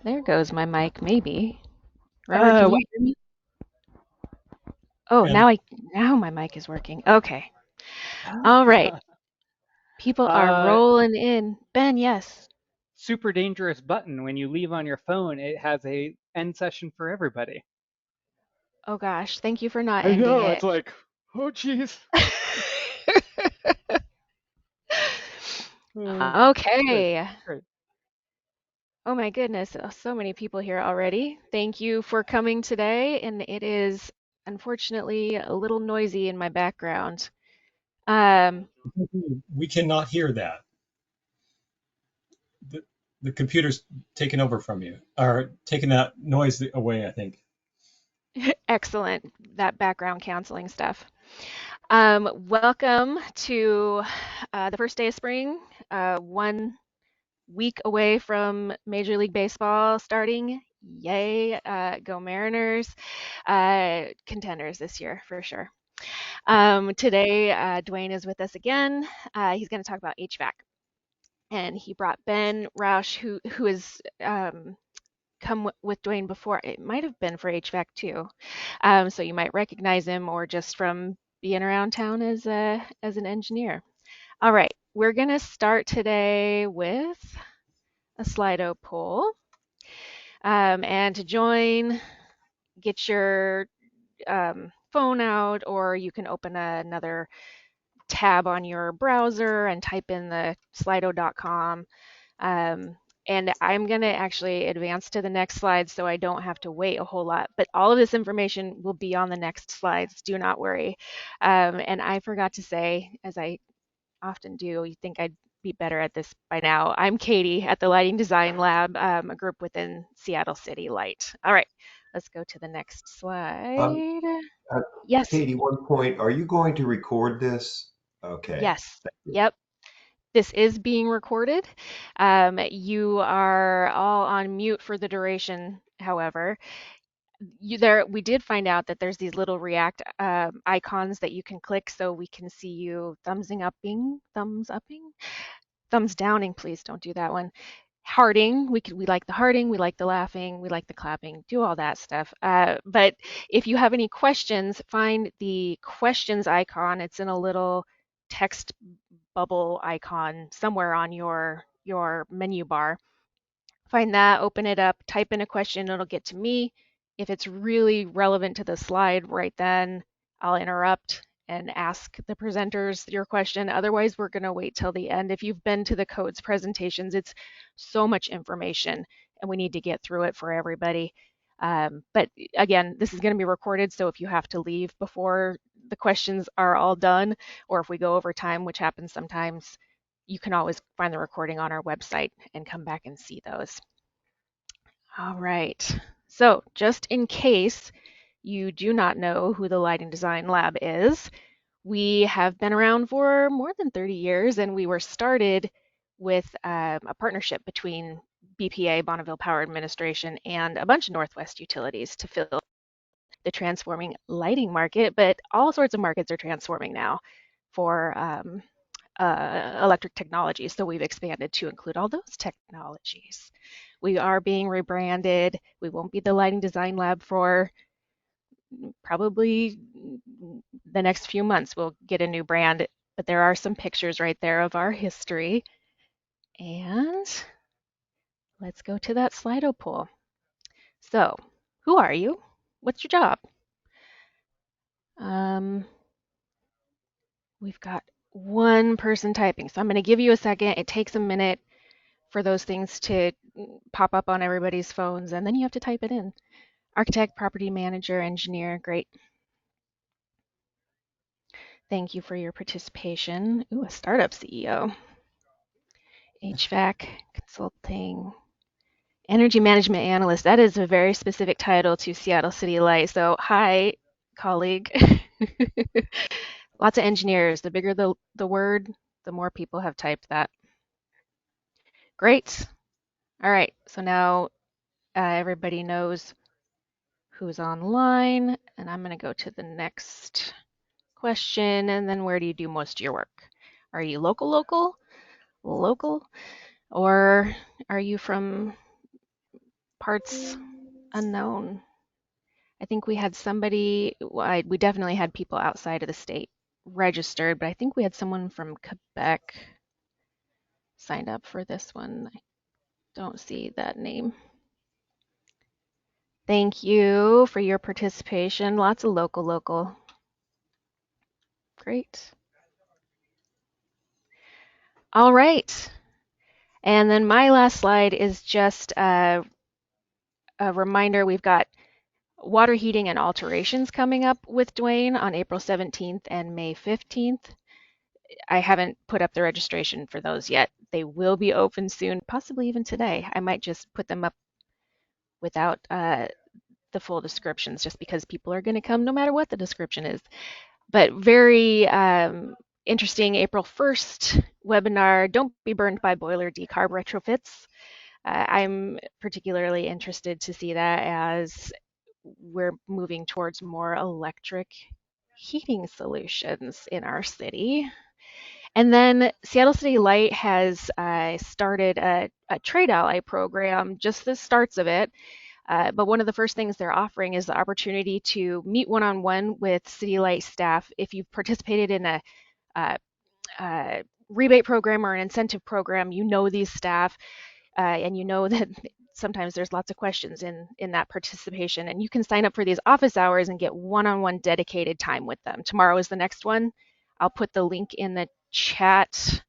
There goes my mic, maybe. Remember, can you hear me? Oh, And now my mic is working. Okay. All right. People are uh, rolling in. Ben, yes. Super dangerous button when you leave on your phone. It has a end session for everybody. Oh gosh, thank you for not I ending know. it. It's like, oh, jeez. Good. Okay. Great. Oh my goodness, so many people here already. Thank you for coming today, and it is unfortunately a little noisy in my background. Um, we cannot hear that. The, the computer's taken over from you, or taking that noise away, I think. Excellent, that background counseling stuff. Welcome to the first day of spring, 1 week away from Major League Baseball starting. Yay, go Mariners. Contenders this year for sure. Today, Duane is with us again. He's going to talk about HVAC. And he brought Ben Roush, who has come with Duane before. It might have been for HVAC too. So you might recognize him or just from being around town as an engineer. All right, we're going to start today with a Slido poll. And to join, get your phone out, or you can open another tab on your browser and type in the slido.com. Um, and I'm going to actually advance to the next slide so I don't have to wait a whole lot. But all of this information will be on the next slides. Do not worry. And I forgot to say, as I often do, you think I'd be better at this by now. I'm Katie at the Lighting Design Lab, a group within Seattle City Light. All right, let's go to the next Um, slide. uh, Yes, Katie, one point. Are you going to record this? Okay. yes, yep. This is being recorded. You are all on mute for the duration, however. We did find out that there's these little React icons that you can click so we can see you thumbs upping, thumbs downing. Please don't do that one. Hearting, we like the hearting, we like the laughing, we like the clapping, do all that stuff. But if you have any questions, find the questions icon. It's in a little text bubble icon somewhere on your menu bar. Find that, open it up, type in a question, it'll get to me. If it's really relevant to the slide right then, I'll interrupt and ask the presenters your question. Otherwise, we're going to wait till the end. If you've been to the codes presentations, it's so much information and we need to get through it for everybody. But again, this is going to be recorded, so if you have to leave before the questions are all done, or if we go over time, which happens sometimes, you can always find the recording on our website and come back and see those. All right. So just in case you do not know who the Lighting Design Lab is, we have been around for more than 30 years, and we were started with a partnership between BPA, Bonneville Power Administration, and a bunch of Northwest utilities to fill the transforming lighting market, but all sorts of markets are transforming now for electric technology. So we've expanded to include all those technologies. We are being rebranded. We won't be the Lighting Design Lab for probably the next few months. We'll get a new brand, but there are some pictures right there of our history. And let's go to that Slido poll. So, who are you? What's your job? Um, we've got one person typing, so I'm going to give you a second. It takes a minute for those things to pop up on everybody's phones, and then you have to type it in. Architect, property manager, engineer, great. Thank you for your participation. Ooh, a startup CEO. HVAC, consulting, energy management analyst. That is a very specific title to Seattle City Light. So, hi, colleague. Lots of engineers. The bigger the word, the more people have typed that. Great. All right. So now everybody knows who's online, and I'm going to go to the next question. And then where do you do most of your work? Are you local, or are you from Parts unknown. I think we had somebody, we definitely had people outside of the state registered, but I think we had someone from Quebec signed up for this one. I don't see that name. Thank you for your participation. Lots of local. Great. All right. And then my last slide is just a reminder. We've got water heating and alterations coming up with Duane on April 17th and May 15th. I haven't put up the registration for those yet. They will be open soon, possibly even today. I might just put them up without the full descriptions just because people are going to come no matter what the description is. But very interesting April 1st webinar, Don't Be Burned by Boiler Decarb Retrofits. I'm particularly interested to see that as we're moving towards more electric heating solutions in our city. And then Seattle City Light has started a trade ally program, just the starts of it. But one of the first things they're offering is the opportunity to meet one-on-one with City Light staff. If you've participated in a rebate program or an incentive program, you know these staff, and you know that sometimes there's lots of questions in that participation. And you can sign up for these office hours and get one-on-one dedicated time with them. Tomorrow is the next one. I'll put the link in the chat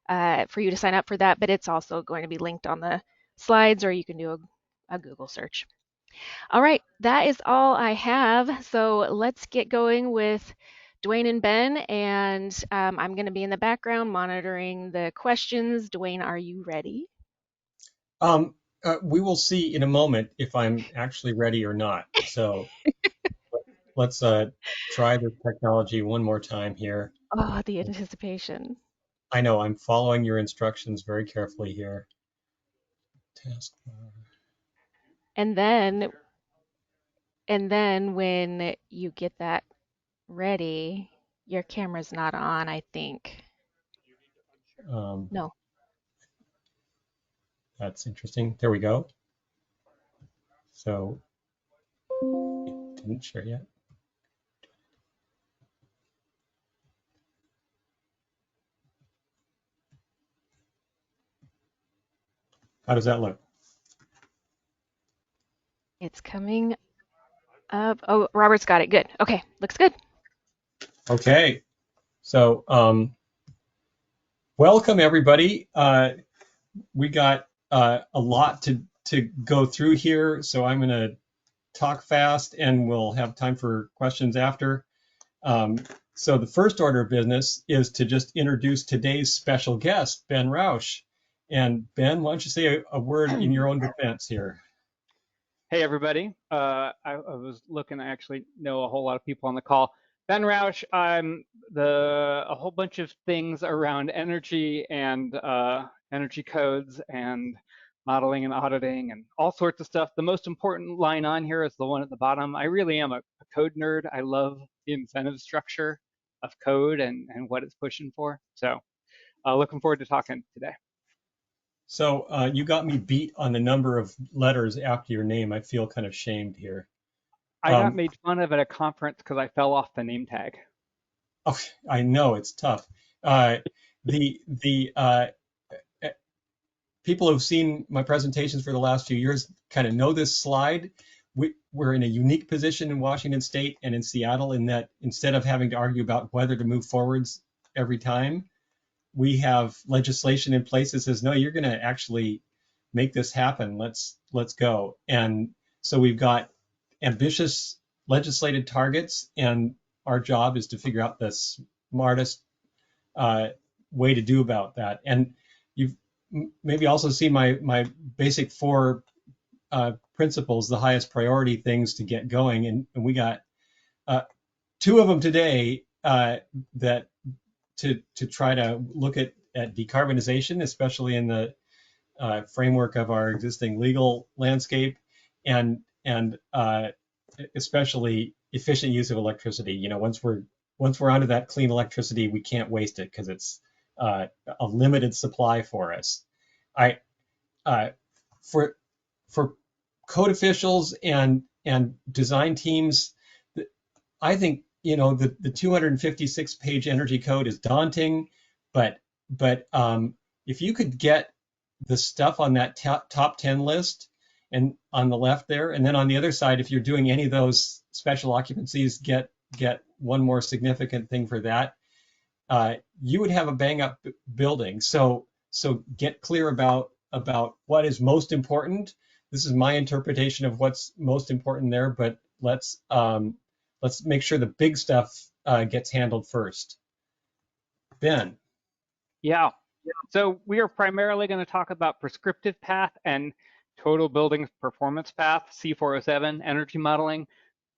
for you to sign up for that, but it's also going to be linked on the slides, or you can do a Google search. All right, that is all I have. So let's get going with Duane and Ben, and I'm going to be in the background monitoring the questions. Duane, are you ready? We will see in a moment if I'm actually ready or not. So let's try the technology one more time here. Oh, the anticipation. I know I'm following your instructions very carefully here. Taskbar. And then when you get that ready, your camera's not on, I think. No. That's interesting. There we go. So it didn't share yet. How does that look? It's coming up. Oh, Robert's got it. Good. Okay, looks good. Okay. So welcome everybody. We got a lot to go through here, so I'm going to talk fast and we'll have time for questions after. So the first order of business is to just introduce today's special guest, Ben Roush. And Ben, why don't you say a word in your own defense here? Hey, everybody. I was looking, I actually know a whole lot of people on the call. Ben Roush, I'm a whole bunch of things around energy and energy codes and modeling and auditing and all sorts of stuff. The most important line on here is the one at the bottom. I really am a code nerd. I love the incentive structure of code and what it's pushing for. So looking forward to talking today. So you got me beat on the number of letters after your name. I feel kind of shamed here. I got made fun of at a conference because I fell off the name tag. Oh, I know it's tough. People who've seen my presentations for the last few years kind of know this slide. We're in a unique position in Washington State and in Seattle in that instead of having to argue about whether to move forwards every time, we have legislation in place that says, no, you're going to actually make this happen. Let's go. And so we've got ambitious legislated targets, and our job is to figure out the smartest way to do about that. And you've maybe also seen my basic four principles, the highest priority things to get going. And we got two of them today that to try to look at decarbonization, especially in the framework of our existing legal landscape, and especially efficient use of electricity. You know, once we're onto that clean electricity, we can't waste it because it's a limited supply for us. For code officials and design teams, I think, you know, the 256-page energy code is daunting, but if you could get the stuff on that top 10 list and on the left there, and then on the other side, if you're doing any of those special occupancies, get one more significant thing for that, you would have a bang up building. So get clear about what is most important. This is my interpretation of what's most important there, but let's make sure the big stuff gets handled first. Ben. Yeah. So we are primarily going to talk about prescriptive path and total building performance path, C407, energy modeling,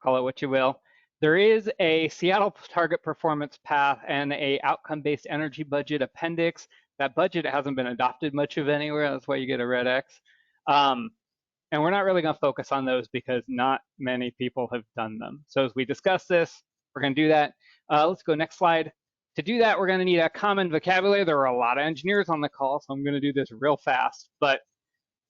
call it what you will. There is a Seattle target performance path and a outcome-based energy budget appendix. That budget hasn't been adopted much of anywhere. That's why you get a red X. And we're not really going to focus on those because not many people have done them. So as we discuss this, we're going to do that. Let's go next slide. To do that, we're going to need a common vocabulary. There are a lot of engineers on the call, so I'm going to do this real fast. But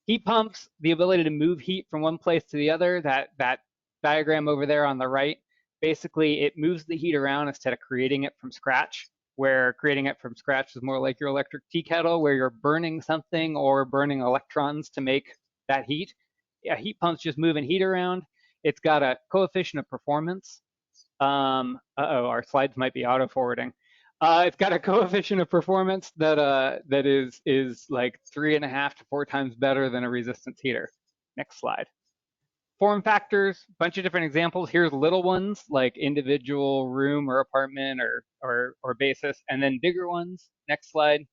heat pumps, the ability to move heat from one place to the other, that diagram over there on the right, basically it moves the heat around instead of creating it from scratch, where creating it from scratch is more like your electric tea kettle, where you're burning something or burning electrons to make that heat. Yeah, heat pumps just moving heat around. It's got a coefficient of performance. Our slides might be auto-forwarding. It's got a coefficient of performance that is like 3.5 to 4 times better than a resistance heater. Next slide. Form factors, bunch of different examples. Here's little ones like individual room or apartment or basis, and then bigger ones. Next slide.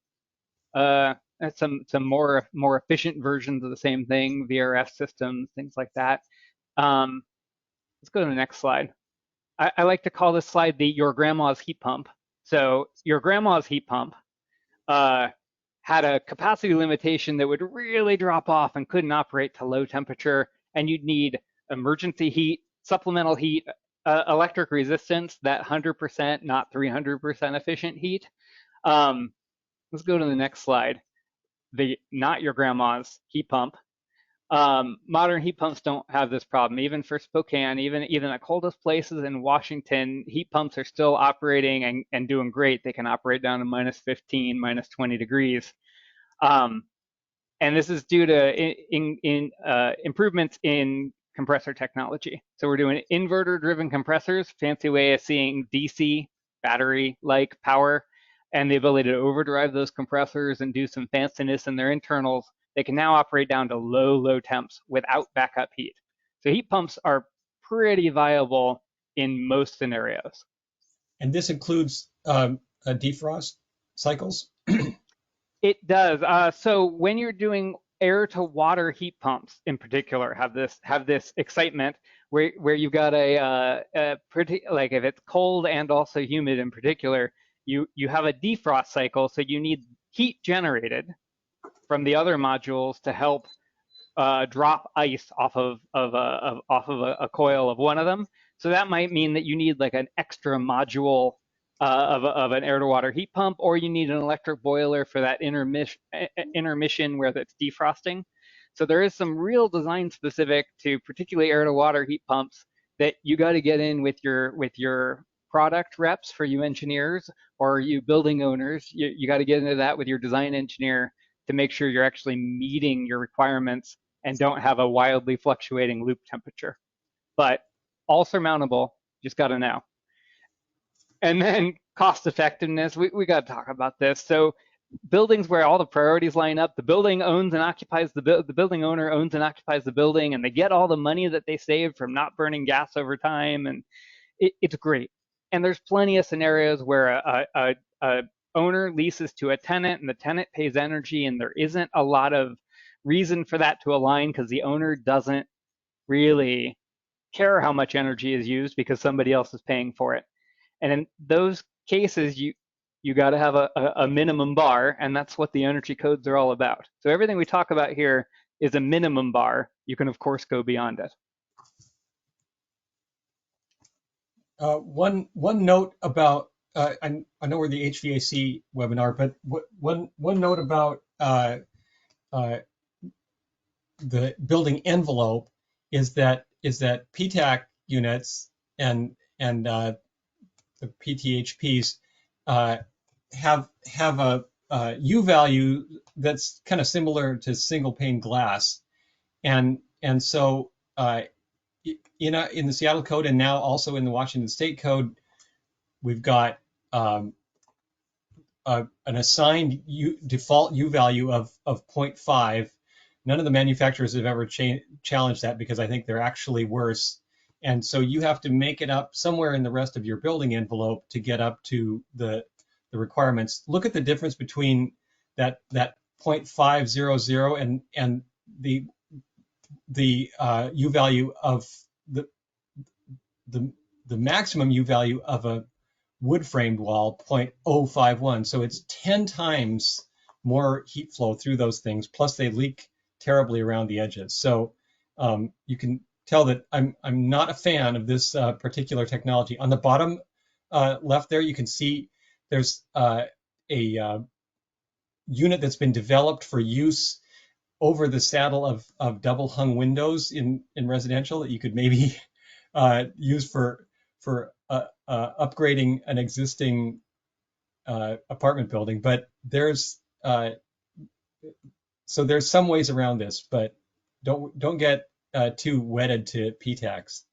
Some more efficient versions of the same thing, VRF systems, things like that. Let's go to the next slide. I like to call this slide your grandma's heat pump. So your grandma's heat pump had a capacity limitation that would really drop off and couldn't operate to low temperature, and you'd need emergency heat, supplemental heat, electric resistance, that 100%, not 300% efficient heat. Let's go to the next slide. Not your grandma's heat pump. Modern heat pumps don't have this problem. Even for Spokane, even the coldest places in Washington, heat pumps are still operating and doing great. They can operate down to -15, -20 degrees. And this is due to improvements in compressor technology. So we're doing inverter-driven compressors, fancy way of seeing DC, battery-like power, and the ability to overdrive those compressors and do some fanciness in their internals. They can now operate down to low temps without backup heat. So heat pumps are pretty viable in most scenarios. And this includes defrost cycles? It does. So when you're doing air to water heat pumps in particular have this excitement where you've got a pretty, like if it's cold and also humid in particular, you have a defrost cycle, so you need heat generated from the other modules to help drop ice off of a coil of one of them. So that might mean that you need like an extra module of an air to water heat pump, or you need an electric boiler for that intermission where it's defrosting. So there is some real design specific to particularly air to water heat pumps that you got to get in with your product reps for you engineers or you building owners. You got to get into that with your design engineer to make sure you're actually meeting your requirements and don't have a wildly fluctuating loop temperature. But all surmountable, just got to know. And then cost effectiveness, we got to talk about this. So buildings where all the priorities line up, the building owns and occupies the building owner owns and occupies the building, and they get all the money that they saved from not burning gas over time, and it's great. And there's plenty of scenarios where a owner leases to a tenant and the tenant pays energy, and there isn't a lot of reason for that to align because the owner doesn't really care how much energy is used because somebody else is paying for it. And in those cases, you got to have a minimum bar, and that's what the energy codes are all about. So everything we talk about here is a minimum bar. You can, of course, go beyond it. One note about, I know we're the HVAC webinar, but one note about the building envelope. is that PTAC units and the PTHPs uh, have a U value that's kind of similar to single pane glass, and so in the Seattle code and now also in the Washington State code, we've got an assigned default U value of 0.5. None of the manufacturers have ever challenged that because I think they're actually worse. And so you have to make it up somewhere in the rest of your building envelope to get up to the requirements. Look at the difference between that 0.500 and the U value of the maximum U value of a wood framed wall, 0.051. So it's 10 times more heat flow through those things. Plus they leak terribly around the edges. So you can tell that I'm not a fan of this particular technology. On the bottom left there, you can see there's a unit that's been developed for use over the saddle of double hung windows in residential that you could maybe use for upgrading an existing apartment building. But there's some ways around this, but don't get too wedded to PTACs.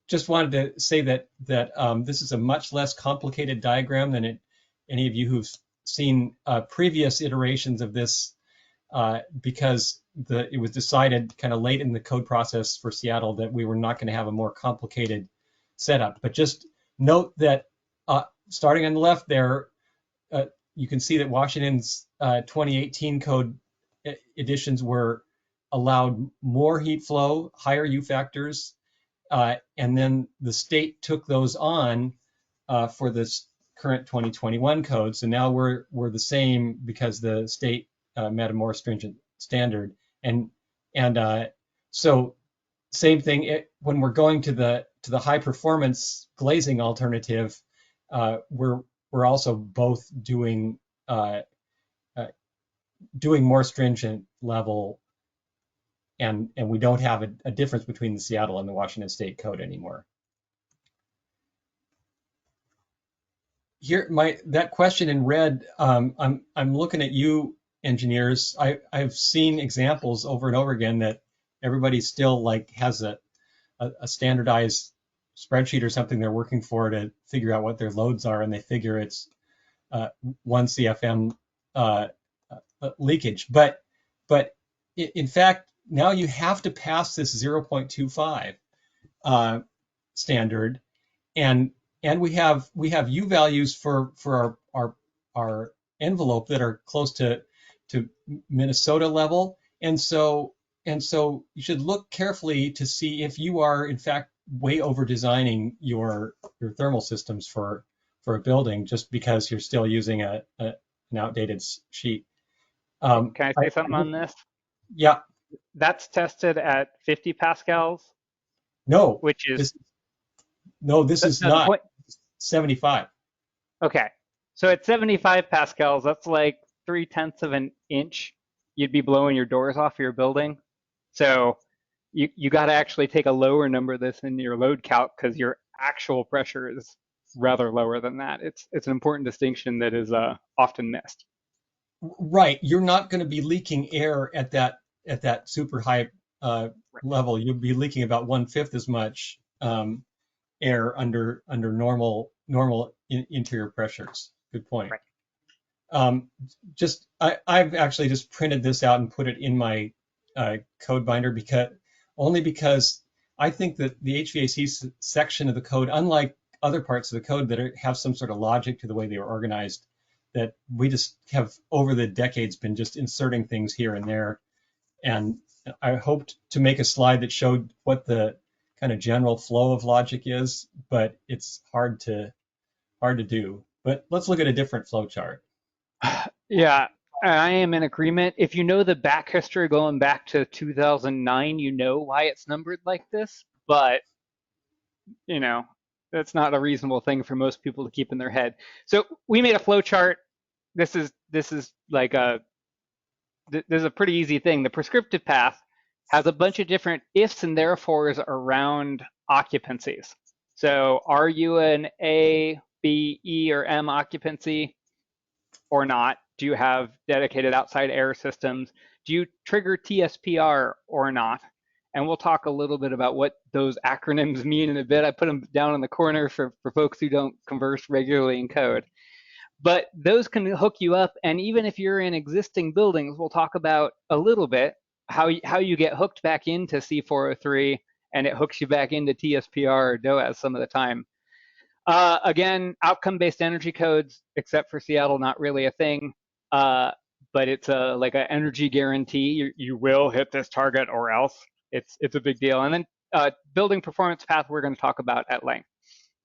Just wanted to say that this is a much less complicated diagram than any of you who've seen previous iterations of this, because it was decided kind of late in the code process for Seattle that we were not going to have a more complicated setup. But just note that starting on the left there, you can see that Washington's 2018 code editions were allowed more heat flow, higher U factors, and then the state took those on for this current 2021 code. So now we're the same because the state met a more stringent standard. And so same thing when we're going to the high performance glazing alternative, we're also both doing more stringent level, and we don't have a difference between the Seattle and the Washington State code anymore. Here, that question in red, I'm looking at you, engineers. I've seen examples over and over again that everybody still has a standardized spreadsheet or something they're working for to figure out what their loads are, and they figure it's 1 CFM leakage. But in fact, now you have to pass this 0.25 standard, and we have U values for our envelope that are close to Minnesota level, and so you should look carefully to see if you are in fact way over designing your thermal systems for a building just because you're still using an outdated sheet. Can I say something on this? Yeah. That's tested at 50 pascals. No. Which is this is not 75. Okay, so at 75 pascals, that's like 0.3 of an inch. You'd be blowing your doors off your building. So you got to actually take a lower number of this in your load calc because your actual pressure is rather lower than that. It's an important distinction that is often missed. Right, you're not going to be leaking air at that super high level. You'll be leaking about 1/5 as much air under normal interior pressures. Good point. Right. I've actually just printed this out and put it in my code binder because I think that the HVAC section of the code, unlike other parts of the code that have some sort of logic to the way they were organized, that we just have over the decades been just inserting things here and there. And I hoped to make a slide that showed what the kind of general flow of logic is, but it's hard to do. But let's look at a different flow chart. Yeah, I am in agreement. If you know the back history going back to 2009, you know why it's numbered like this, but that's not a reasonable thing for most people to keep in their head. So we made a flow chart. This is like there's a pretty easy thing. The prescriptive path has a bunch of different ifs and therefores around occupancies. So are you an A, B, E, or M occupancy or not? Do you have dedicated outside air systems? Do you trigger TSPR or not? And we'll talk a little bit about what those acronyms mean in a bit. I put them down in the corner for folks who don't converse regularly in code. But those can hook you up. And even if you're in existing buildings, we'll talk about a little bit how you get hooked back into C403 and it hooks you back into TSPR or DOAS some of the time. Again, outcome-based energy codes, except for Seattle, not really a thing. But it's like an energy guarantee. You will hit this target or else. It's a big deal. And then building performance path we're going to talk about at length.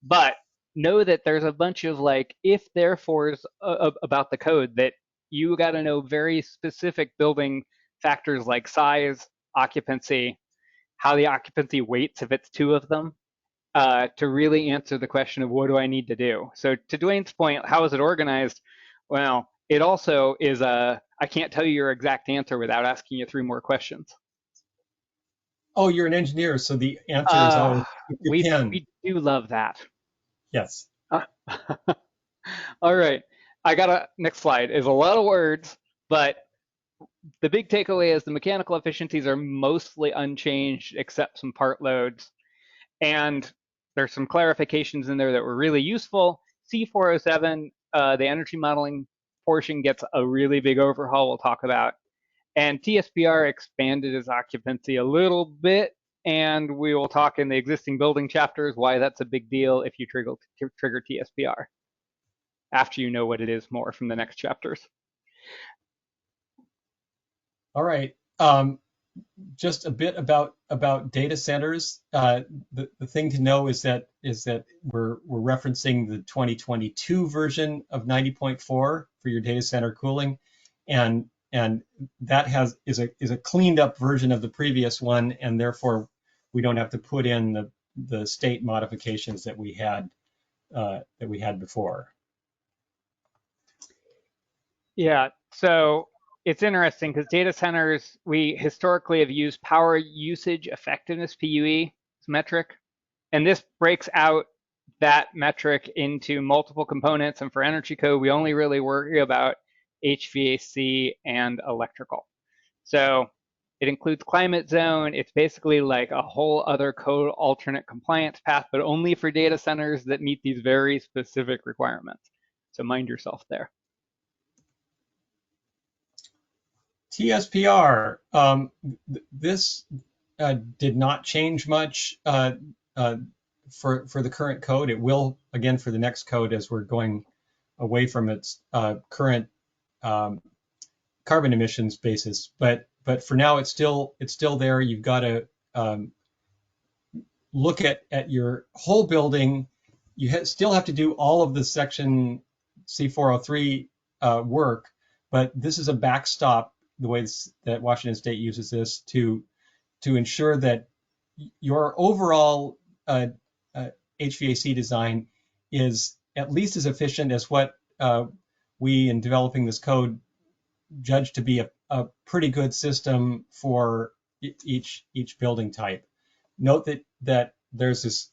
But know that there's a bunch of like if therefores about the code that you got to know very specific building factors like size, occupancy, how the occupancy weights if it's two of them, to really answer the question of what do I need to do. So to Duane's point, how is it organized? Well, it also is I can't tell you your exact answer without asking you 3 more questions. Oh, you're an engineer, so the answer is always we depend. do love that. Yes. All right. I got a next slide. Is a lot of words, but the big takeaway is the mechanical efficiencies are mostly unchanged except some part loads. And there's some clarifications in there that were really useful. C407, the energy modeling portion gets a really big overhaul we'll talk about. And TSPR expanded its occupancy a little bit, and we will talk in the existing building chapters why that's a big deal if you trigger TSPR after you know what it is more from the next chapters. All right. Just a bit about data centers. The thing to know is that we're referencing the 2022 version of 90.4 for your data center cooling, and that is a cleaned up version of the previous one, and therefore we don't have to put in the state modifications that we had before. Yeah. So it's interesting because data centers, we historically have used power usage effectiveness, PUE, metric. And this breaks out that metric into multiple components. And for energy code, we only really worry about HVAC and electrical. So it includes climate zone. It's basically like a whole other code alternate compliance path, but only for data centers that meet these very specific requirements. So mind yourself there. TSPR, this did not change much for the current code. It will, again, for the next code as we're going away from its current carbon emissions basis. But for now, it's still there. You've got to look at your whole building. You still have to do all of the section C403 work, but this is a backstop, the way that Washington State uses this to ensure that your overall HVAC design is at least as efficient as what we, in developing this code, judge to be a pretty good system for each building type. Note that there's this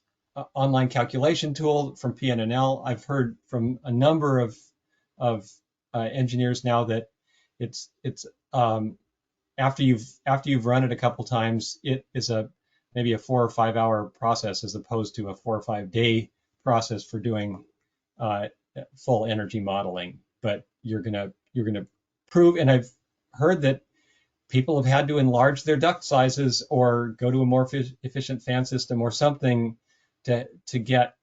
online calculation tool from PNNL. I've heard from a number of engineers now that it's after you've run it a couple times, it is maybe a 4 or 5 hour process as opposed to a 4 or 5 day process for doing full energy modeling. But you're gonna prove, and I've heard that people have had to enlarge their duct sizes or go to a more efficient fan system or something to get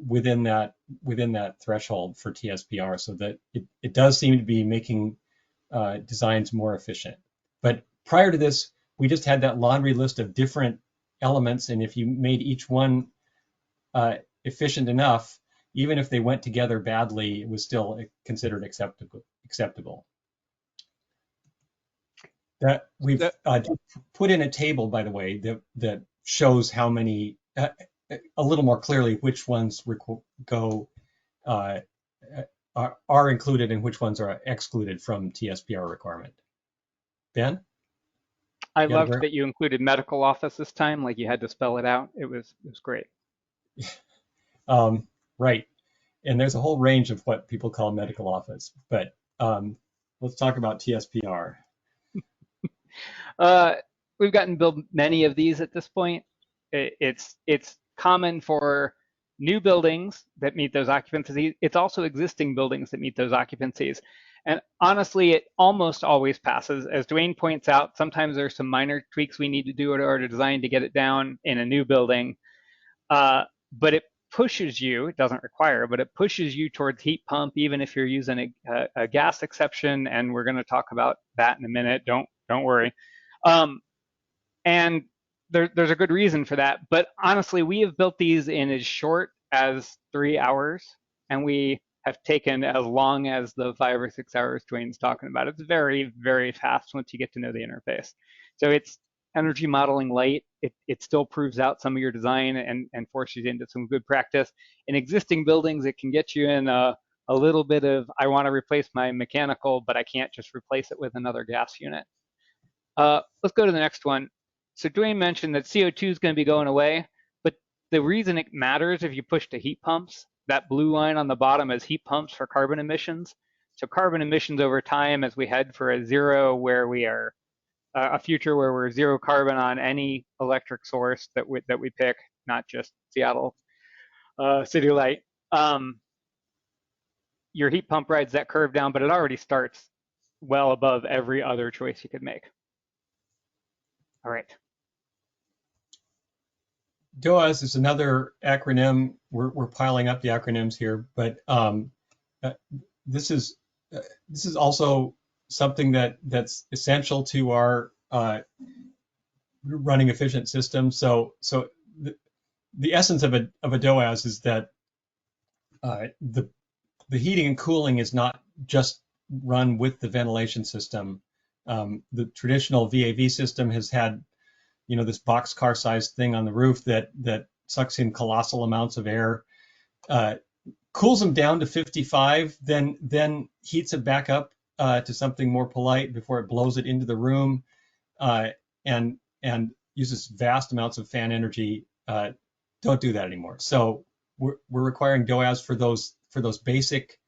within that threshold for TSPR, so that it does seem to be making designs more efficient. But prior to this, we just had that laundry list of different elements, and if you made each one efficient enough, even if they went together badly, it was still considered acceptable. That we've put in a table, by the way, that shows how many, a little more clearly, which ones are included and which ones are excluded from TSPR requirement. Ben? I You got loved that you included medical office this time, like you had to spell it out. It was great. right. And there's a whole range of what people call medical office, but let's talk about TSPR. Uh, we've gotten built many of these at this point. It's common for new buildings that meet those occupancies. It's also existing buildings that meet those occupancies. And honestly, it almost always passes. As Duane points out, sometimes there's some minor tweaks we need to do in order to design to get it down in a new building. But it pushes you, it doesn't require, but it pushes you towards heat pump, even if you're using a gas exception. And we're going to talk about that in a minute. Don't worry. And there's a good reason for that. But honestly, we have built these in as short as 3 hours, and we have taken as long as the 5 or 6 hours Duane's talking about. It's very, very fast once you get to know the interface. So it's energy modeling light. It still proves out some of your design and forces you into some good practice. In existing buildings, it can get you in a little bit of, I want to replace my mechanical, but I can't just replace it with another gas unit. Let's go to the next one. So Duane mentioned that CO2 is going to be going away, but the reason it matters if you push to heat pumps, that blue line on the bottom is heat pumps for carbon emissions. So carbon emissions over time, as we head for a zero, where we are a future where we're zero carbon on any electric source that we pick, not just Seattle City Light. Your heat pump rides that curve down, but it already starts well above every other choice you could make. All right. DOAS is another acronym. We're piling up the acronyms here, but this is also something that's essential to our running efficient system. So the essence of a DOAS is that the heating and cooling is not just run with the ventilation system. The traditional VAV system has had, this boxcar sized thing on the roof that sucks in colossal amounts of air, cools them down to 55, then heats it back up to something more polite before it blows it into the room, and uses vast amounts of fan energy. Don't do that anymore. So we're requiring DOAS for those basic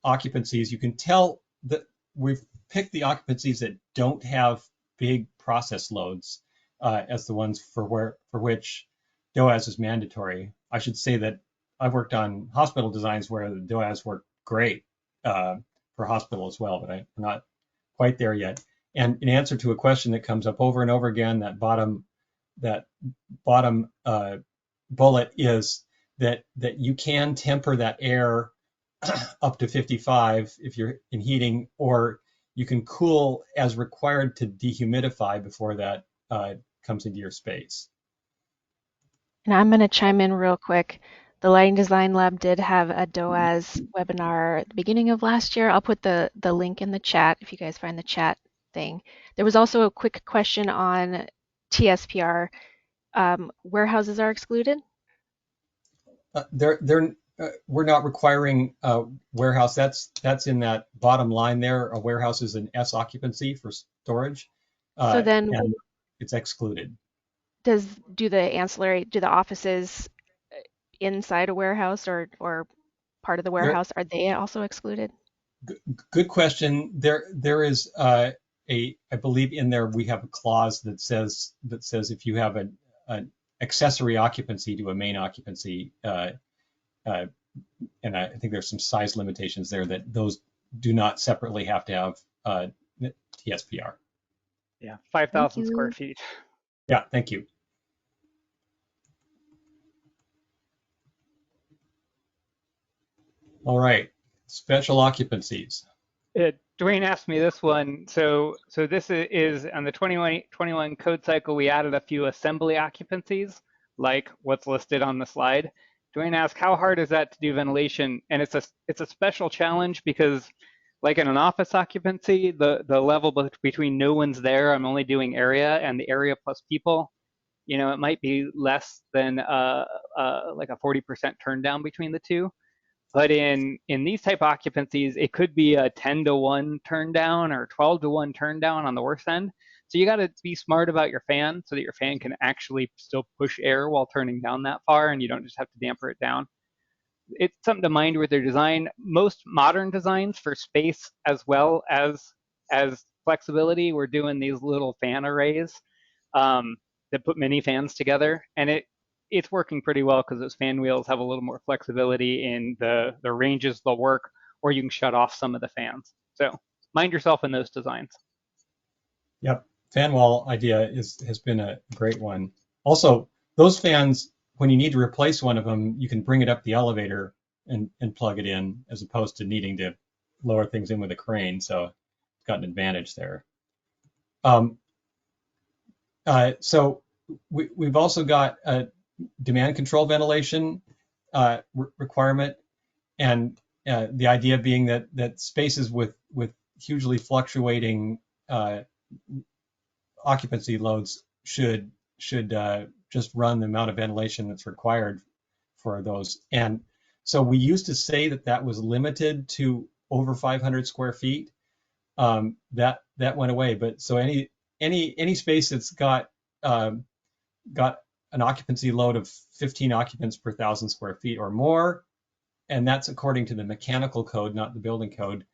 occupancies. You can tell that we've picked the occupancies that don't have big process loads as the ones for which DOAS is mandatory. I should say that I've worked on hospital designs where the DOAS work great for hospital as well, but we're not quite there yet. And in answer to a question that comes up over and over again, that bottom bullet is that you can temper that air up to 55 if you're in heating, or you can cool as required to dehumidify before that comes into your space. And I'm going to chime in real quick. The Lighting Design Lab did have a DOAS webinar at the beginning of last year. I'll put the link in the chat if you guys find the chat thing. There was also a quick question on TSPR. Warehouses are excluded? We're not requiring warehouse. That's in that bottom line there. A warehouse is an S occupancy for storage, So then and it's excluded. do the offices inside a warehouse or part of the warehouse, are they also excluded? Good question. There is I believe in there we have a clause that says if you have an accessory occupancy to a main occupancy, and I think there's some size limitations there that those do not separately have to have TSPR. Yeah, 5,000 square feet. Yeah, thank you. All right, special occupancies. Duane asked me this one. So this is on the 21 code cycle, we added a few assembly occupancies, like what's listed on the slide. Duane asked, how hard is that to do ventilation? And it's a special challenge because, like in an office occupancy, the level between no one's there, I'm only doing area, and the area plus people, it might be less than like a 40% turn down between the two. But in these type occupancies, it could be a 10-to-1 turn down or 12-to-1 turn down on the worst end. So you got to be smart about your fan so that your fan can actually still push air while turning down that far, and you don't just have to damper it down. It's something to mind with their design. Most modern designs for space as well as flexibility, we're doing these little fan arrays that put mini fans together, and it's working pretty well because those fan wheels have a little more flexibility in the ranges they'll work, or you can shut off some of the fans. So mind yourself in those designs. Yep, fan wall idea has been a great one. Also, those fans, when you need to replace one of them, you can bring it up the elevator and plug it in, as opposed to needing to lower things in with a crane. So it's got an advantage there. So we've also got a demand control ventilation requirement, and the idea being that spaces with hugely fluctuating occupancy loads should just run the amount of ventilation that's required for those. And so we used to say that was limited to over 500 square feet. That went away. But so any space that's got an occupancy load of 15 occupants per 1,000 square feet or more, and that's according to the mechanical code, not the building code,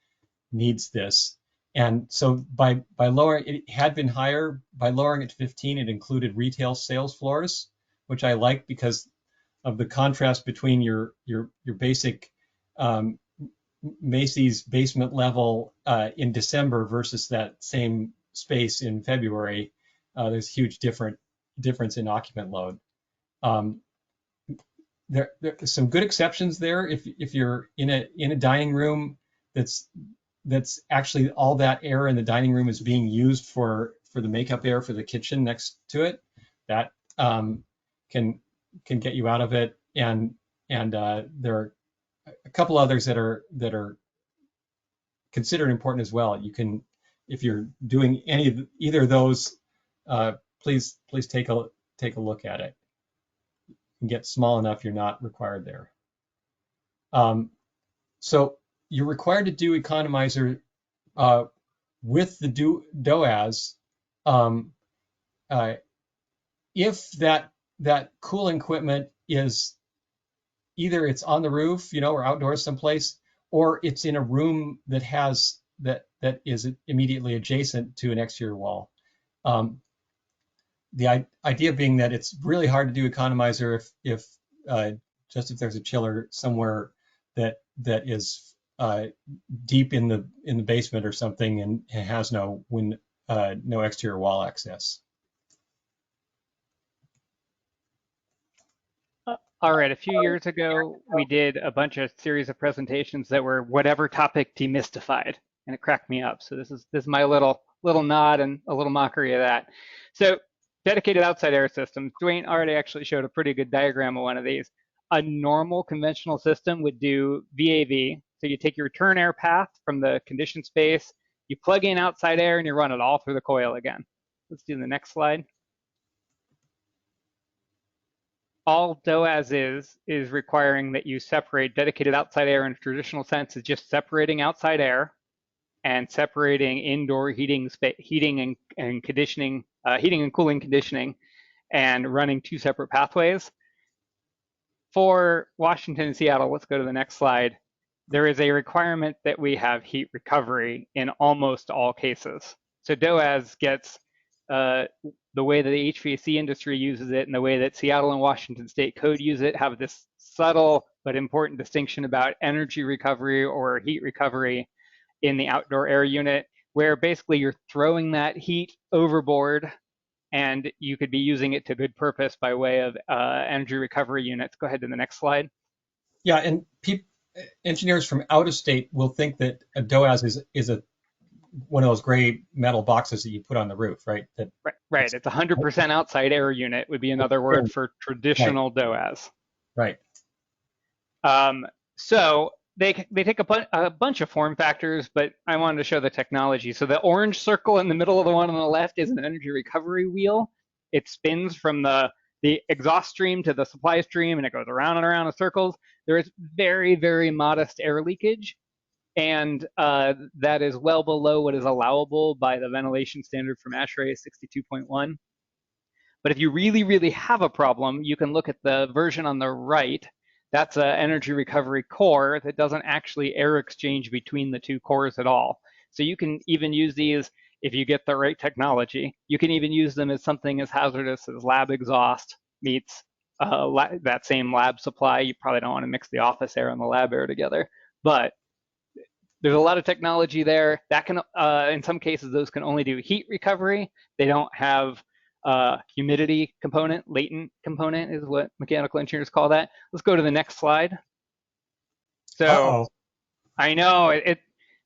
needs this. And so by lowering, it had been higher. By lowering it to 15, it included retail sales floors, which I like because of the contrast between your basic Macy's basement level in December versus that same space in February. There's huge difference in occupant load. There are some good exceptions there. If you're in a dining room that's actually all that air in the dining room is being used for the makeup air for the kitchen next to it, that can get you out of it. And there are a couple others that are considered important as well. You can, if you're doing either of those, please take a look at it. You can get small enough you're not required there. So you're required to do economizer with the DOAS if that cooling equipment is either it's on the roof, or outdoors someplace, or it's in a room that is immediately adjacent to an exterior wall. The idea being that it's really hard to do economizer if there's a chiller somewhere that is deep in the basement or something and has no exterior wall access. All right, a few years ago, we did a bunch of series of presentations that were whatever topic demystified, and it cracked me up. So this is my little nod and a little mockery of that. So dedicated outside air systems. Duane already actually showed a pretty good diagram of one of these. A normal conventional system would do VAV. So you take your return air path from the conditioned space, you plug in outside air, and you run it all through the coil again. Let's do the next slide. All DOAS is requiring that you separate dedicated outside air in a traditional sense is just separating outside air and separating indoor heating and conditioning, heating and cooling conditioning, and running two separate pathways. For Washington and Seattle, let's go to the next slide. There is a requirement that we have heat recovery in almost all cases. So DOAS gets the way that the HVAC industry uses it and the way that Seattle and Washington State Code use it have this subtle but important distinction about energy recovery or heat recovery in the outdoor air unit, where basically you're throwing that heat overboard and you could be using it to good purpose by way of energy recovery units. Go ahead to the next slide. Yeah, and engineers from out of state will think that a DOAS is one of those gray metal boxes that you put on the roof, right? Right. It's 100% outside air unit would be another word for traditional DOAS. Right. So they take a bunch of form factors, but I wanted to show the technology. So the orange circle in the middle of the one on the left is an energy recovery wheel. It spins from the exhaust stream to the supply stream, and it goes around and around in circles. There is very, very modest air leakage. and that is well below what is allowable by the ventilation standard from ASHRAE 62.1. But if you really, really have a problem, you can look at the version on the right. That's an energy recovery core that doesn't actually air exchange between the two cores at all. So you can even use these if you get the right technology. You can even use them as something as hazardous as lab exhaust meets that same lab supply. You probably don't want to mix the office air and the lab air together, but there's a lot of technology there that can, in some cases, those can only do heat recovery. They don't have humidity component, latent component is what mechanical engineers call that. Let's go to the next slide. So Uh-oh. I know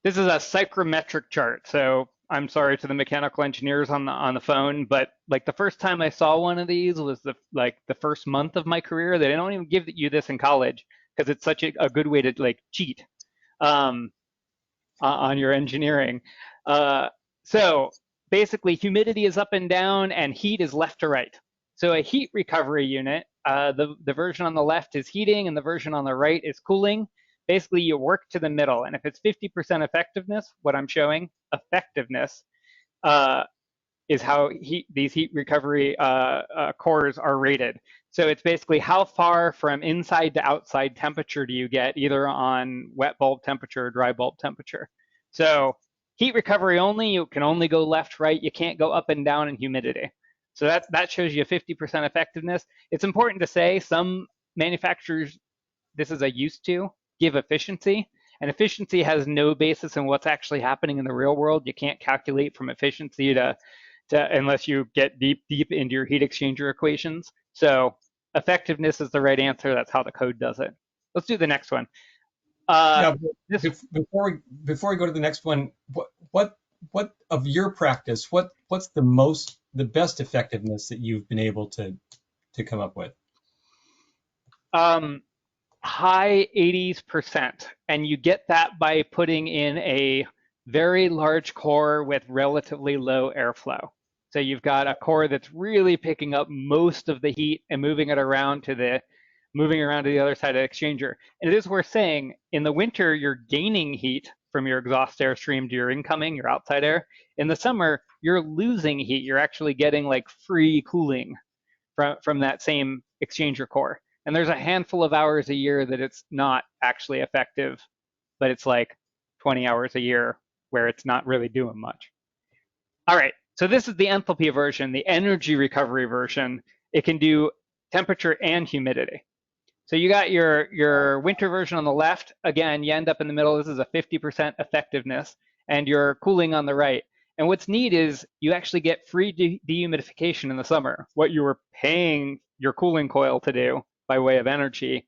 this is a psychrometric chart. So I'm sorry to the mechanical engineers on the phone, but like the first time I saw one of these was the first month of my career. They don't even give you this in college because it's such a good way to like cheat on your engineering. So basically humidity is up and down and heat is left to right. So a heat recovery unit, the version on the left is heating and the version on the right is cooling. Basically you work to the middle, and if it's 50% effectiveness, what I'm showing, effectiveness, is how these heat recovery cores are rated. So it's basically how far from inside to outside temperature do you get, either on wet bulb temperature or dry bulb temperature. So heat recovery only, you can only go left, right. You can't go up and down in humidity. So that shows you 50% effectiveness. It's important to say some manufacturers, this is a used to, give efficiency. And efficiency has no basis in what's actually happening in the real world. You can't calculate from efficiency to unless you get deep into your heat exchanger equations. So effectiveness is the right answer. That's how the code does it. Let's do the next one. Before we go to the next one, what of your practice, what's the best effectiveness that you've been able to come up with? High 80s%, and you get that by putting in a very large core with relatively low airflow. So you've got a core that's really picking up most of the heat and moving around to the other side of the exchanger. And it is worth saying, in the winter, you're gaining heat from your exhaust air stream to your incoming, your outside air. In the summer, you're losing heat. You're actually getting like free cooling from that same exchanger core. And there's a handful of hours a year that it's not actually effective, but it's like 20 hours a year where it's not really doing much. All right, so this is the enthalpy version, the energy recovery version. It can do temperature and humidity. So you got your winter version on the left. Again, you end up in the middle. This is a 50% effectiveness, and your cooling on the right. And what's neat is you actually get free dehumidification in the summer. What you were paying your cooling coil to do by way of energy,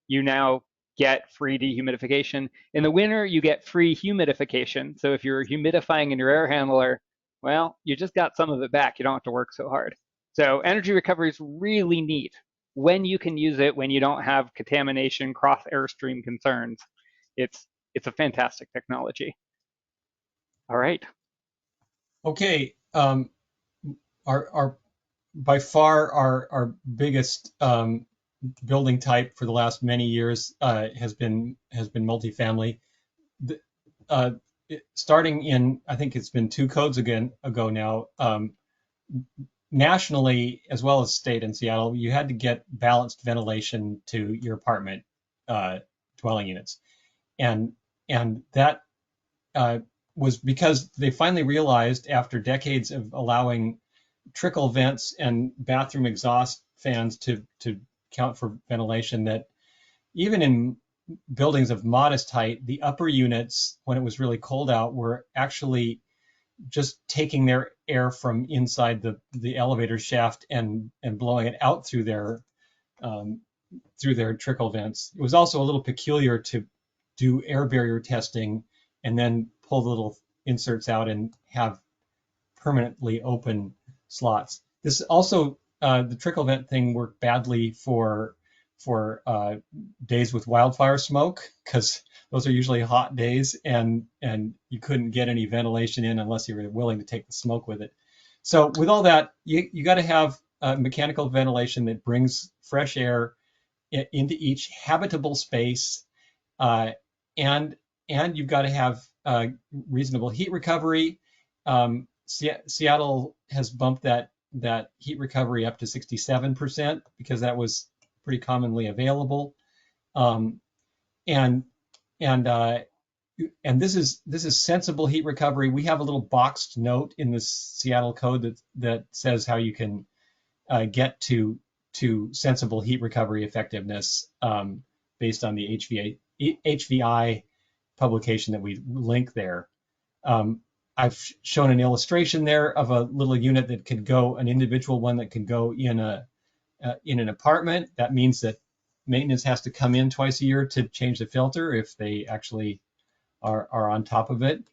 you now get free dehumidification. In the winter, you get free humidification. So if you're humidifying in your air handler, well, you just got some of it back. You don't have to work so hard. So energy recovery is really neat when you can use it, when you don't have contamination, cross airstream concerns. It's a fantastic technology. All right. Okay. Our by far our biggest building type for the last many years has been multifamily. Starting in, I think it's been 2 codes ago now, nationally as well as state in Seattle, you had to get balanced ventilation to your apartment dwelling units, and that was because they finally realized, after decades of allowing trickle vents and bathroom exhaust fans to count for ventilation, that even in buildings of modest height, the upper units, when it was really cold out, were actually just taking their air from inside the elevator shaft and blowing it out through their trickle vents. It was also a little peculiar to do air barrier testing and then pull the little inserts out and have permanently open slots. This also, the trickle vent thing worked badly for days with wildfire smoke, because those are usually hot days, and you couldn't get any ventilation in unless you were willing to take the smoke with it. So with all that, you got to have mechanical ventilation that brings fresh air into each habitable space, and you've got to have reasonable heat recovery. Seattle has bumped that heat recovery up to 67% because that was pretty commonly available. And this is sensible heat recovery. We have a little boxed note in the Seattle code that says how you can get to sensible heat recovery effectiveness based on the HVI publication that we link there. I've shown an illustration there of a little unit that could go, an individual one that could go in an apartment. That means that maintenance has to come in twice a year to change the filter if they actually are on top of it.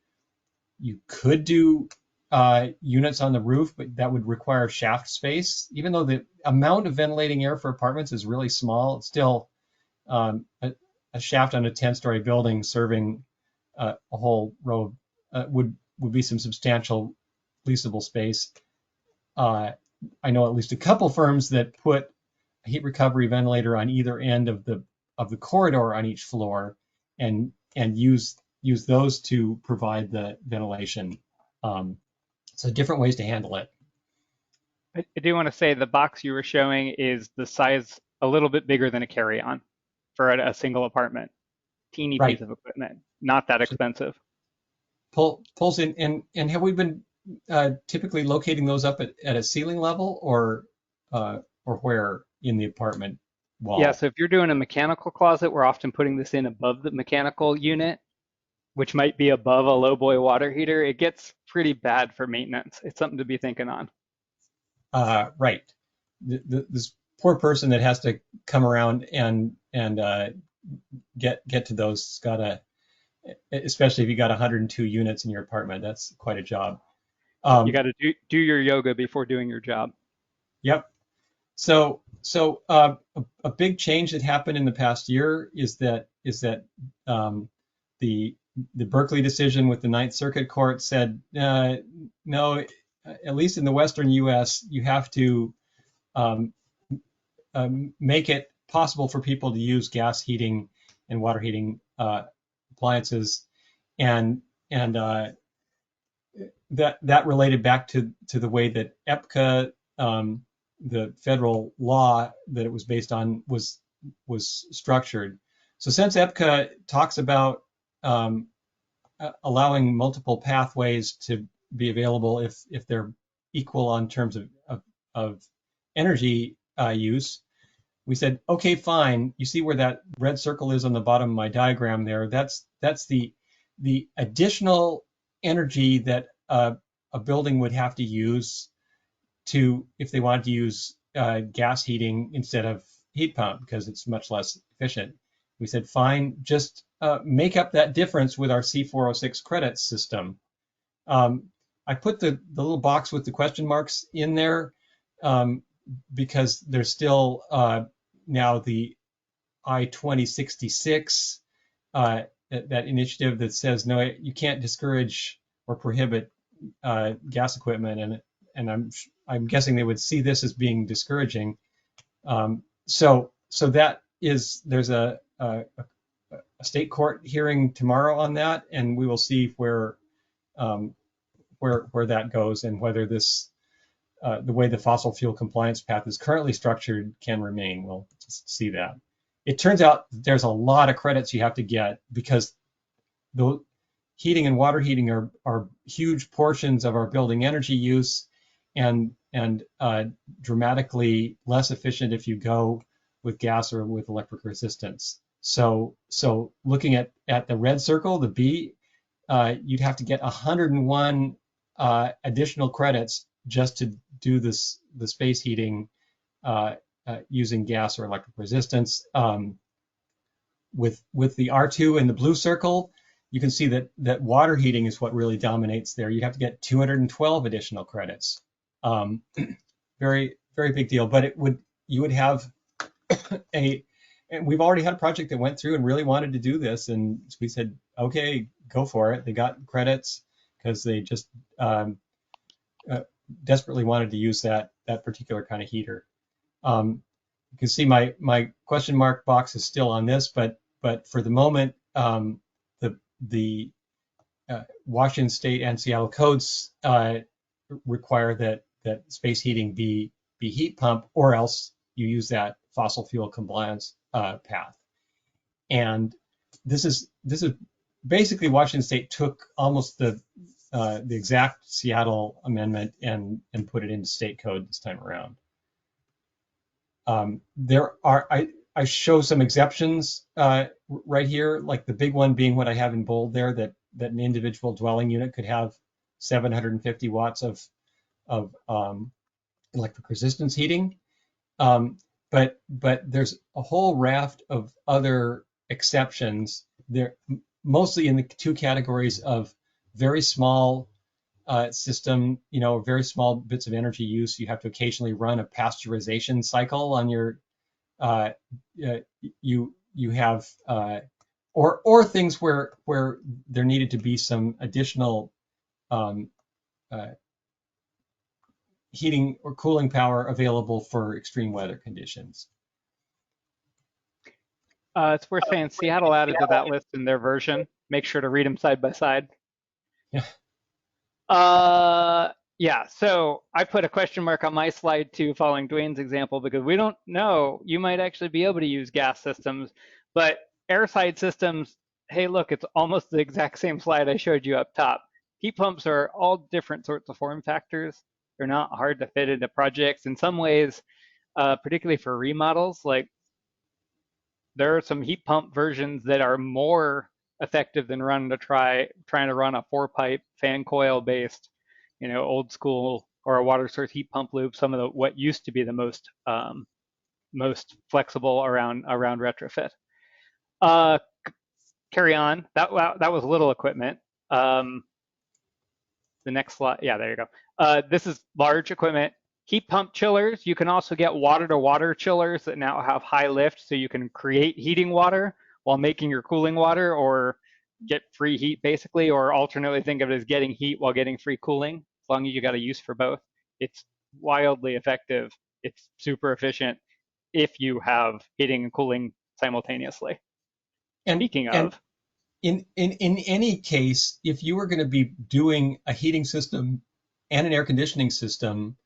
You could do units on the roof, but that would require shaft space. Even though the amount of ventilating air for apartments is really small, it's still a shaft on a 10-story building serving a whole row would be some substantial leasable space. I know at least a couple firms that put a heat recovery ventilator on either end of the corridor on each floor, and use those to provide the ventilation. So different ways to handle it. I do want to say the box you were showing is the size a little bit bigger than a carry-on for a single apartment. Teeny Right. piece of equipment, not that expensive. Pulls in, and have we been typically locating those up at a ceiling level or where in the apartment wall? Yeah, so if you're doing a mechanical closet, we're often putting this in above the mechanical unit, which might be above a low boy water heater. It gets pretty bad for maintenance. It's something to be thinking on. Right. This poor person that has to come around and get to those gotta, especially if you got 102 units in your apartment, that's quite a job. You got to do your yoga before doing your job. Yep. So a big change that happened in the past year is that the Berkeley decision with the Ninth Circuit Court said no, at least in the Western U.S., you have to make it possible for people to use gas heating and water heating appliances, and that related back to the way that EPCA, the federal law that it was based on, was structured. So since EPCA talks about allowing multiple pathways to be available if they're equal on terms of energy use, we said, okay, fine. You see where that red circle is on the bottom of my diagram there? That's the additional energy that a building would have to use if they wanted to use gas heating instead of heat pump, because it's much less efficient. We said, fine, just make up that difference with our C406 credit system. I put the little box with the question marks in there because there's still now the I-2066, that initiative that says, no, you can't discourage or prohibit gas equipment, and I'm guessing they would see this as being discouraging. So that is, there's a state court hearing tomorrow on that, and we will see where that goes and whether this the way the fossil fuel compliance path is currently structured can remain. We'll just see that. It turns out there's a lot of credits you have to get because the heating and water heating are huge portions of our building energy use, and dramatically less efficient if you go with gas or with electric resistance. So looking at the red circle, the B, you'd have to get 101 additional credits just to do the space heating using gas or electric resistance. With the R2 and the blue circle, you can see that water heating is what really dominates there. You'd have to get 212 additional credits. Very, very big deal. But you would have and we've already had a project that went through and really wanted to do this, and we said, okay, go for it. They got credits because they just desperately wanted to use that particular kind of heater. You can see my question mark box is still on this, but for the moment, the Washington State and Seattle codes require that space heating be heat pump, or else you use that fossil fuel compliance path. And this is basically Washington State took almost the exact Seattle amendment and put it into state code this time around. I show some exceptions right here, like the big one being what I have in bold there, that an individual dwelling unit could have 750 watts of electric resistance heating. But there's a whole raft of other exceptions. They're mostly in the two categories of very small system, very small bits of energy use. You have to occasionally run a pasteurization cycle on your you have or things where there needed to be some additional heating or cooling power available for extreme weather conditions. It's worth saying Seattle added to that list in their version. Make sure to read them side by side. Yeah. Yeah, so I put a question mark on my slide too, following Duane's example, because we don't know. You might actually be able to use gas systems, but airside systems, hey, look, it's almost the exact same slide I showed you up top. Heat pumps are all different sorts of form factors. They're not hard to fit into projects. In some ways, particularly for remodels, like there are some heat pump versions that are more effective than trying to run a 4-pipe fan coil based, old school, or a water source heat pump loop. Some of what used to be the most flexible around retrofit. Carry on. That was little equipment. The next slide. Yeah, there you go. This is large equipment. Heat pump chillers. You can also get water-to-water chillers that now have high lift, so you can create heating water while making your cooling water, or get free heat basically, or alternately think of it as getting heat while getting free cooling, as long as you got a use for both. It's wildly effective. It's super efficient if you have heating and cooling simultaneously. And speaking of, in any case, if you were going to be doing a heating system and an air conditioning system,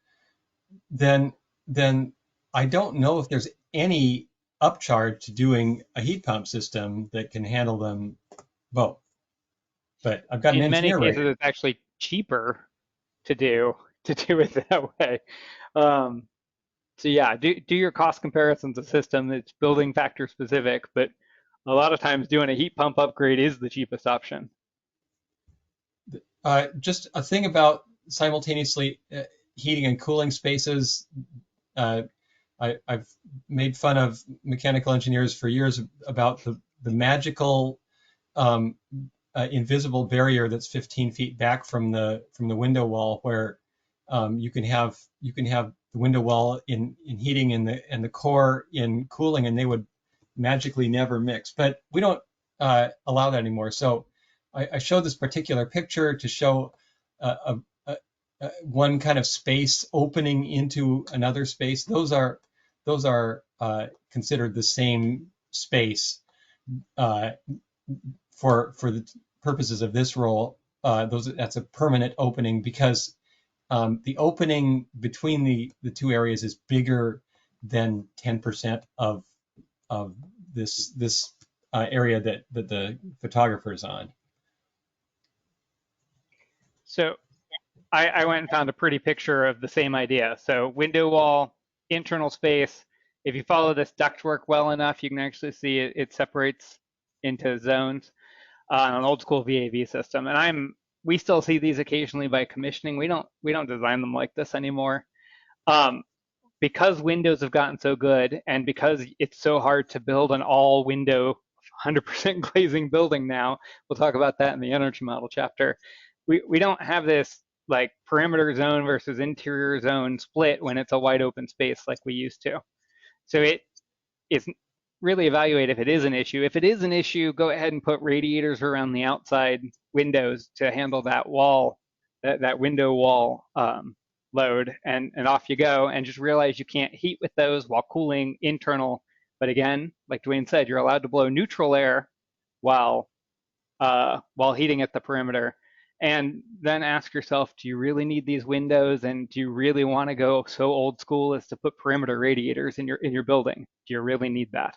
then I don't know if there's any upcharge to doing a heat pump system that can handle them both. But I've got an in many engineer cases, right. it's actually cheaper to do it that way. So yeah, do your cost comparisons of system. It's building factor specific, but a lot of times doing a heat pump upgrade is the cheapest option. Just a thing about simultaneously heating and cooling spaces. I've made fun of mechanical engineers for years about the magical invisible barrier that's 15 feet back from the window wall, where you can have the window wall in heating and the core in cooling, and they would magically never mix. But we don't allow that anymore. So I showed this particular picture to show one kind of space opening into another space. Those are considered the same space for the purposes of this role. That's a permanent opening, because the opening between the two areas is bigger than 10% of this area that the photographer is on. So I went and found a pretty picture of the same idea. So window wall, internal space. If you follow this ductwork well enough, you can actually see it separates into zones on an old school VAV system. And we still see these occasionally by commissioning. We don't design them like this anymore. Because windows have gotten so good, and because it's so hard to build an all window 100% glazing building now, we'll talk about that in the energy model chapter. We don't have this like perimeter zone versus interior zone split when it's a wide open space like we used to. So it is really evaluate if it is an issue. If it is an issue, go ahead and put radiators around the outside windows to handle that wall, that window wall load, and off you go. And just realize you can't heat with those while cooling internal. But again, like Duane said, you're allowed to blow neutral air while while heating at the perimeter. And then ask yourself, do you really need these windows? And do you really want to go so old school as to put perimeter radiators in your building? Do you really need that?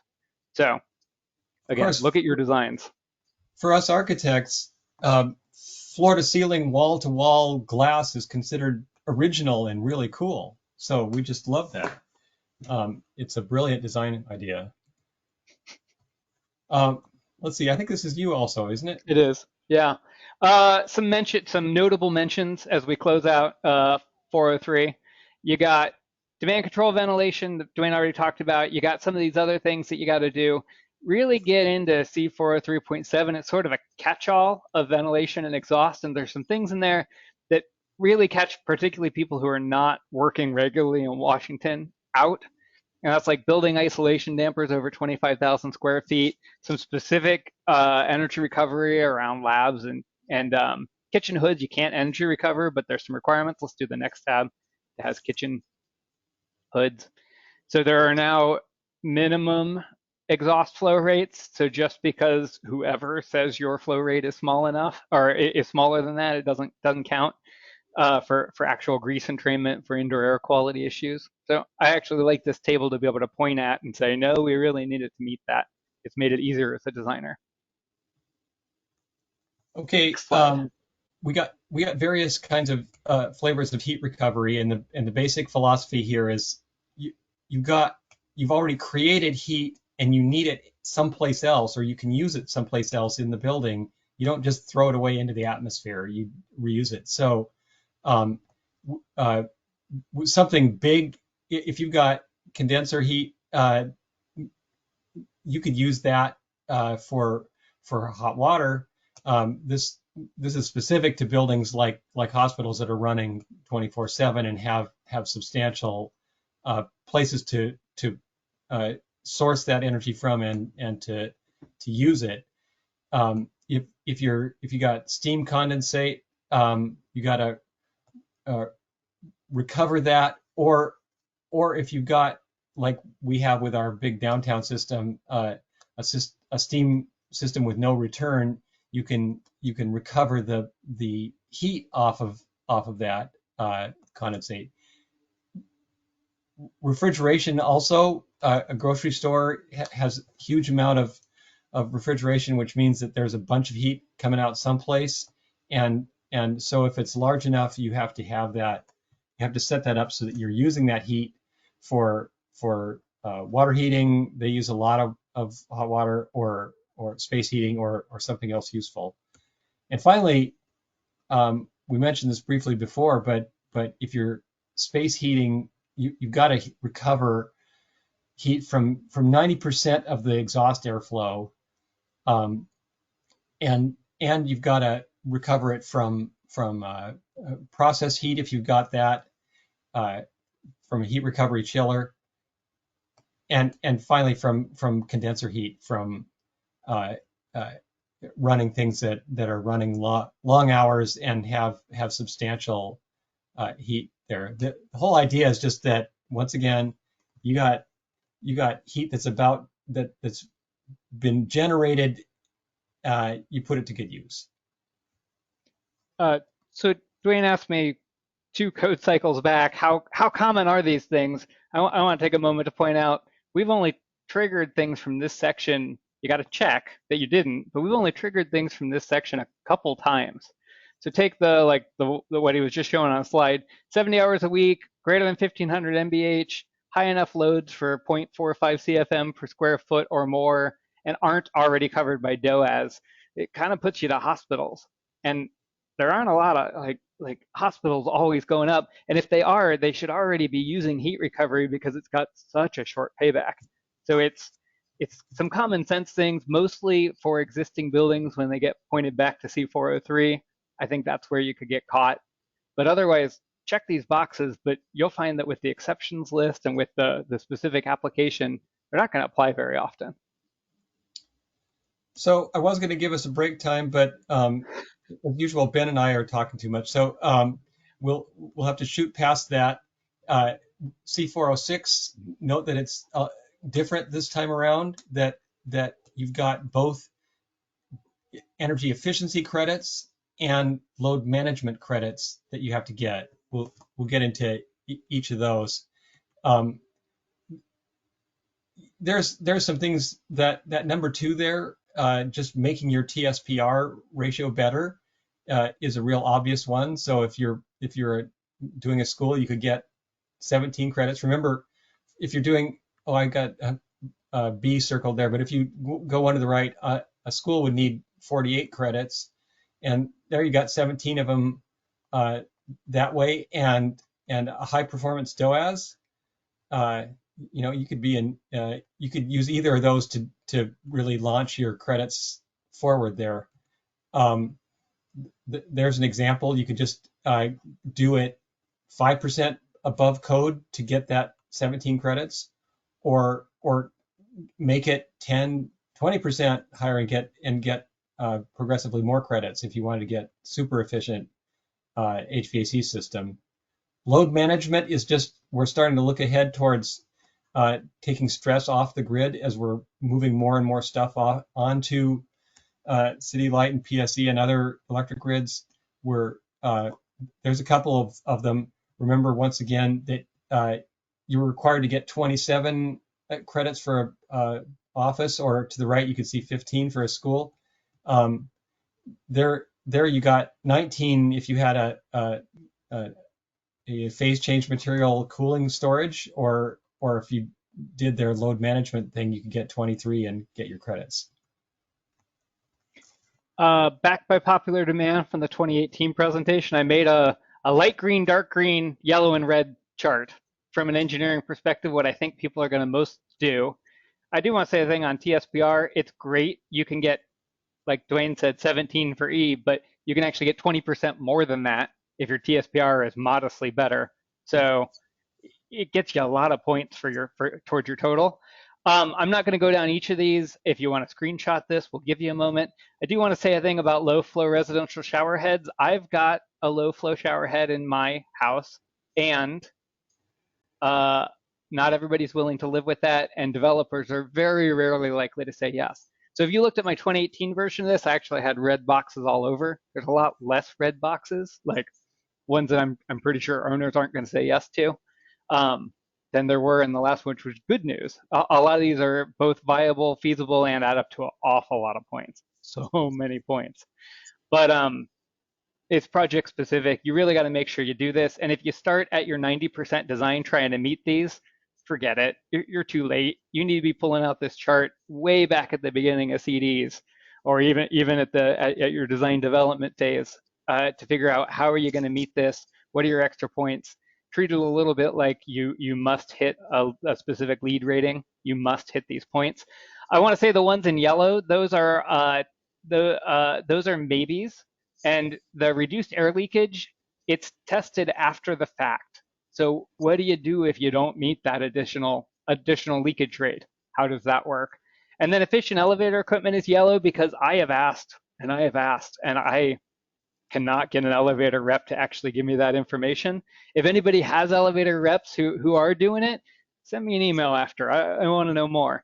So Of again, course, look at your designs. for us architects, floor to ceiling, wall to wall glass is considered original and really cool. So we just love that. It's a brilliant design idea. Let's see, I think this is you also, isn't it? It is, yeah. Some notable mentions as we close out 403. You got demand control ventilation that Duane already talked about. You got some of these other things that you got to do. Really get into C403.7. It's sort of a catch-all of ventilation and exhaust, and there's some things in there that really catch particularly people who are not working regularly in Washington out. And that's like building isolation dampers over 25,000 square feet, some specific energy recovery around labs and kitchen hoods. You can't energy recover, but there's some requirements. Let's do the next tab that has kitchen hoods. So there are now minimum exhaust flow rates. So just because whoever says your flow rate is small enough or is smaller than that, it doesn't count. For actual grease entrainment for indoor air quality issues. So I actually like this table to be able to point at and say, no, we really need it to meet that. It's made it easier as a designer. Okay, we got various kinds of flavors of heat recovery, and the basic philosophy here is you've already created heat and you need it someplace else, or you can use it someplace else in the building. You don't just throw it away into the atmosphere, you reuse it. So something big, if you've got condenser heat, you could use that for hot water. This is specific to buildings like hospitals that are running 24/7 and have substantial places to source that energy from and to use it. If you got steam condensate, you got to recover that, or if you've got, like we have with our big downtown system, a steam system with no return, you can recover the heat off of that condensate. Refrigeration also, a grocery store has a huge amount of refrigeration, which means that there's a bunch of heat coming out someplace, and so if it's large enough, you have to have that. You have to set that up so that you're using that heat for water heating. They use a lot of hot water or space heating or something else useful. And finally, we mentioned this briefly before, but if you're space heating, you've got to recover heat from 90% of the exhaust airflow, and you've got to recover it from process heat if you've got that, from a heat recovery chiller, and finally from condenser heat from running things that are running long hours and have substantial heat there. The whole idea is just that, once again, you got heat that's been generated, you put it to good use. So Duane asked me 2 code cycles back, how common are these things? I want to take a moment to point out, we've only triggered things from this section. You got to check that you didn't, but we've only triggered things from this section a couple times. So take the what he was just showing on a slide, 70 hours a week, greater than 1500 MBH, high enough loads for 0.45 CFM per square foot or more, and aren't already covered by DOAS. It kind of puts you to hospitals. And there aren't a lot of like hospitals always going up. And if they are, they should already be using heat recovery because it's got such a short payback. So it's some common sense things, mostly for existing buildings when they get pointed back to C403. I think that's where you could get caught. But otherwise, check these boxes, but you'll find that with the exceptions list and with the specific application, they're not going to apply very often. So I was going to give us a break time, but as usual, Ben and I are talking too much. So we'll have to shoot past that. C406, note that it's different this time around, that you've got both energy efficiency credits and load management credits that you have to get. We'll get into each of those. There's some things that number 2 there, just making your TSPR ratio better, is a real obvious one. So if you're doing a school, you could get 17 credits. Remember, if you're doing, I got a B circled there, but if you go on to the right, a school would need 48 credits, and there you got 17 of them that way, and a high performance DOAS. You could be in, you could use either of those to really launch your credits forward there. There's an example. You could just do it 5% above code to get that 17 credits, or make it 10, 20% higher and get progressively more credits if you wanted to get super efficient HVAC system. Load management is just, we're starting to look ahead towards taking stress off the grid as we're moving more and more stuff onto City Light and PSE and other electric grids. There's a couple of them. Remember, once again, that you're required to get 27 credits for office, or to the right you can see 15 for a school. There you got 19 if you had a phase change material cooling storage, or if you did their load management thing, you could get 23 and get your credits. Backed by popular demand from the 2018 presentation, I made a light green, dark green, yellow, and red chart from an engineering perspective, what I think people are going to most do. I do want to say a thing on TSPR. It's great. You can get, like Duane said, 17 for E, but you can actually get 20% more than that if your TSPR is modestly better. So it gets you a lot of points towards your total. I'm not going to go down each of these. If you want to screenshot this, we'll give you a moment. I do want to say a thing about low flow residential shower heads. I've got a low flow shower head in my house, and not everybody's willing to live with that, and developers are very rarely likely to say yes. So if you looked at my 2018 version of this, I actually had red boxes all over. There's a lot less red boxes, like ones that I'm pretty sure owners aren't going to say yes to, than there were in the last one, which was good news. A lot of these are both viable, feasible, and add up to an awful lot of points. So many points. But it's project specific. You really got to make sure you do this. And if you start at your 90% design trying to meet these, forget it. You're too late. You need to be pulling out this chart way back at the beginning of CDs, or even at your design development phase, to figure out how are you going to meet this. What are your extra points? Treat it a little bit like you must hit a specific lead rating. You must hit these points. I want to say the ones in yellow, those are maybes, and the reduced air leakage, it's tested after the fact. So what do you do if you don't meet that additional leakage rate? How does that work? And then efficient elevator equipment is yellow because I have asked, and I cannot get an elevator rep to actually give me that information. If anybody has elevator reps who are doing it, send me an email after. I want to know more.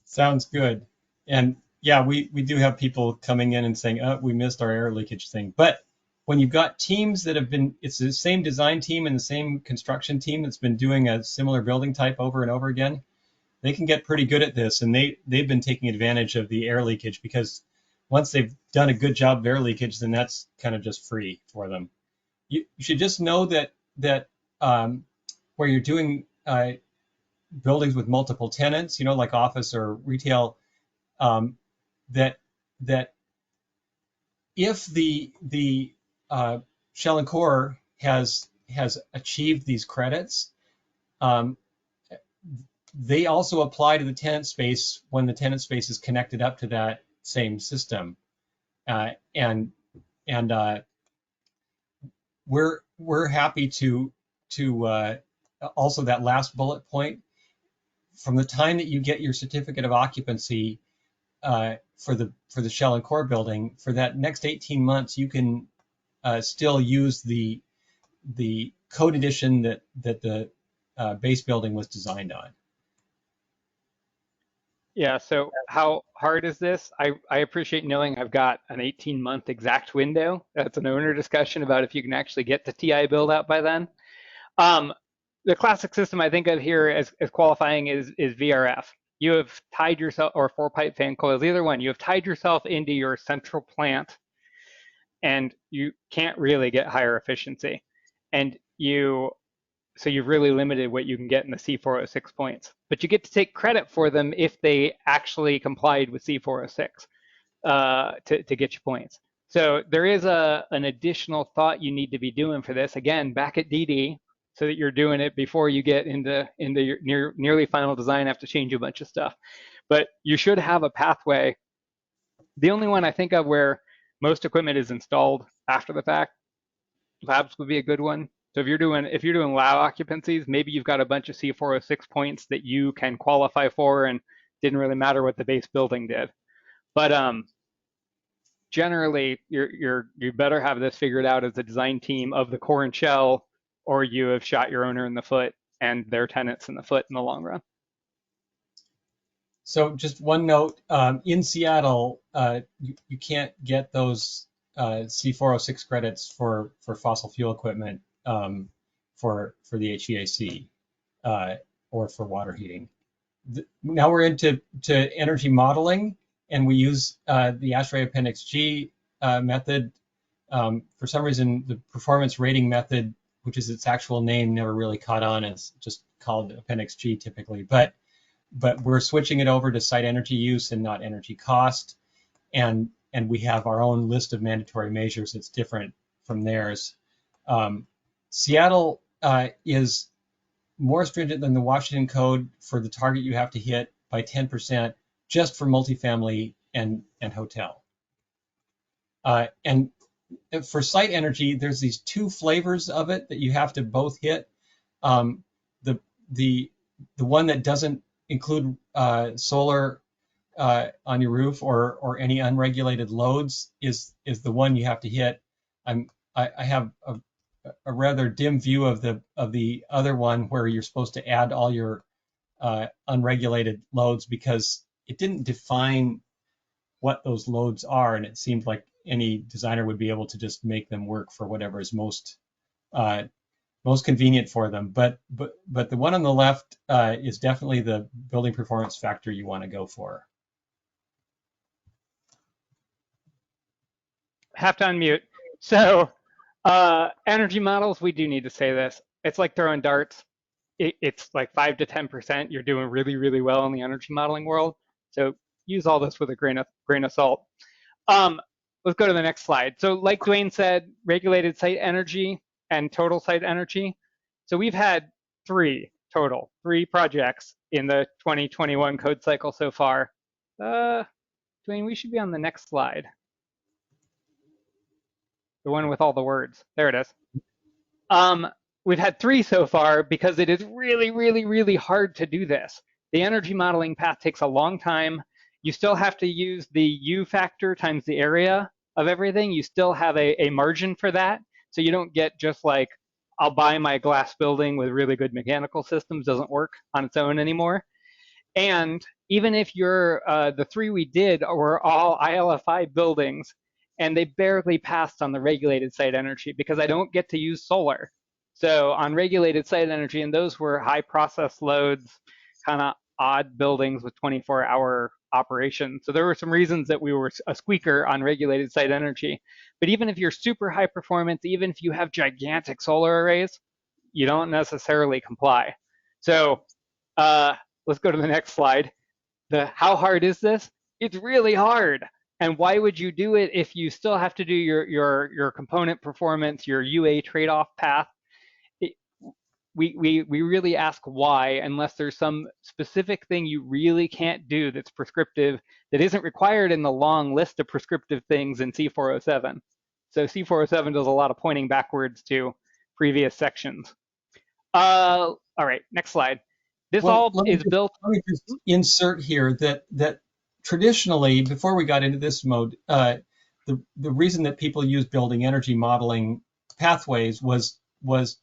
Sounds good. And yeah, we do have people coming in and saying, oh, we missed our air leakage thing. But when you've got teams that have been, it's the same design team and the same construction team that's been doing a similar building type over and over again, they can get pretty good at this. And they've been taking advantage of the air leakage, because once they've done a good job of air leakage, then that's kind of just free for them. You should just know that where you're doing buildings with multiple tenants, like office or retail, that if the shell and core has achieved these credits, they also apply to the tenant space when the tenant space is connected up to that same system. And we're happy to also, that last bullet point, from the time that you get your certificate of occupancy for the shell and core building, for that next 18 months, you can still use the code edition that the base building was designed on. Yeah, so how hard is this? I appreciate knowing I've got an 18-month exact window. That's an owner discussion about if you can actually get to TI build out by then. Um, the classic system I think of here as qualifying is VRF. You have tied yourself, or four pipe fan coils, either one. You have tied yourself into your central plant, and you can't really get higher efficiency. And you've really limited what you can get in the C406 points. But you get to take credit for them if they actually complied with C406 to get you points. So there is an additional thought you need to be doing for this. Again, back at DD, so that you're doing it before you get into your nearly final design, have to change a bunch of stuff. But you should have a pathway. The only one I think of where most equipment is installed after the fact, labs would be a good one. So if you're doing lab occupancies, maybe you've got a bunch of C406 points that you can qualify for, and didn't really matter what the base building did. But generally, you better have this figured out as a design team of the core and shell, or you have shot your owner in the foot and their tenants in the foot in the long run. So just one note, in Seattle, you can't get those C406 credits for fossil fuel equipment for the HVAC or for water heating. Now we're into energy modeling, and we use the ASHRAE Appendix G method. For some reason, the performance rating method, which is its actual name, never really caught on. It's just called Appendix G typically, but we're switching it over to site energy use and not energy cost, and we have our own list of mandatory measures that's different from theirs. Seattle is more stringent than the Washington Code for the target you have to hit by 10% just for multifamily and hotel. And for site energy, there's these two flavors of it that you have to both hit. The one that doesn't include solar on your roof or any unregulated loads is the one you have to hit. I have a rather dim view of the other one where you're supposed to add all your unregulated loads, because it didn't define what those loads are, and it seemed like any designer would be able to just make them work for whatever is most convenient for them. But the one on the left is definitely the building performance factor you want to go for. Have to unmute. So energy models, we do need to say this. It's like throwing darts. It's like 5 to 10%. You're doing really, really well in the energy modeling world. So use all this with a grain of salt. Let's go to the next slide. So like Duane said, regulated site energy and total site energy. So we've had three projects in the 2021 code cycle so far. Duane, we should be on the next slide. The one with all the words. There it is. We've had three so far because it is really, really, really hard to do this. The energy modeling path takes a long time. You still have to use the U factor times the area of everything. You still have a margin for that. So you don't get just like, I'll buy my glass building with really good mechanical systems, doesn't work on its own anymore. And even if the three we did were all ILFI buildings, and they barely passed on the regulated site energy because I don't get to use solar. So on regulated site energy, and those were high process loads, kind of odd buildings with 24-hour operation. So there were some reasons that we were a squeaker on regulated site energy. But even if you're super high performance, even if you have gigantic solar arrays, you don't necessarily comply. So let's go to the next slide. How hard is this? It's really hard. And why would you do it if you still have to do your component performance, your UA trade-off path? We really ask why, unless there's some specific thing you really can't do that's prescriptive, that isn't required in the long list of prescriptive things in C407. So C407 does a lot of pointing backwards to previous sections. All right, next slide. This is built. Let me just insert here that traditionally, before we got into this mode, the reason that people use building energy modeling pathways was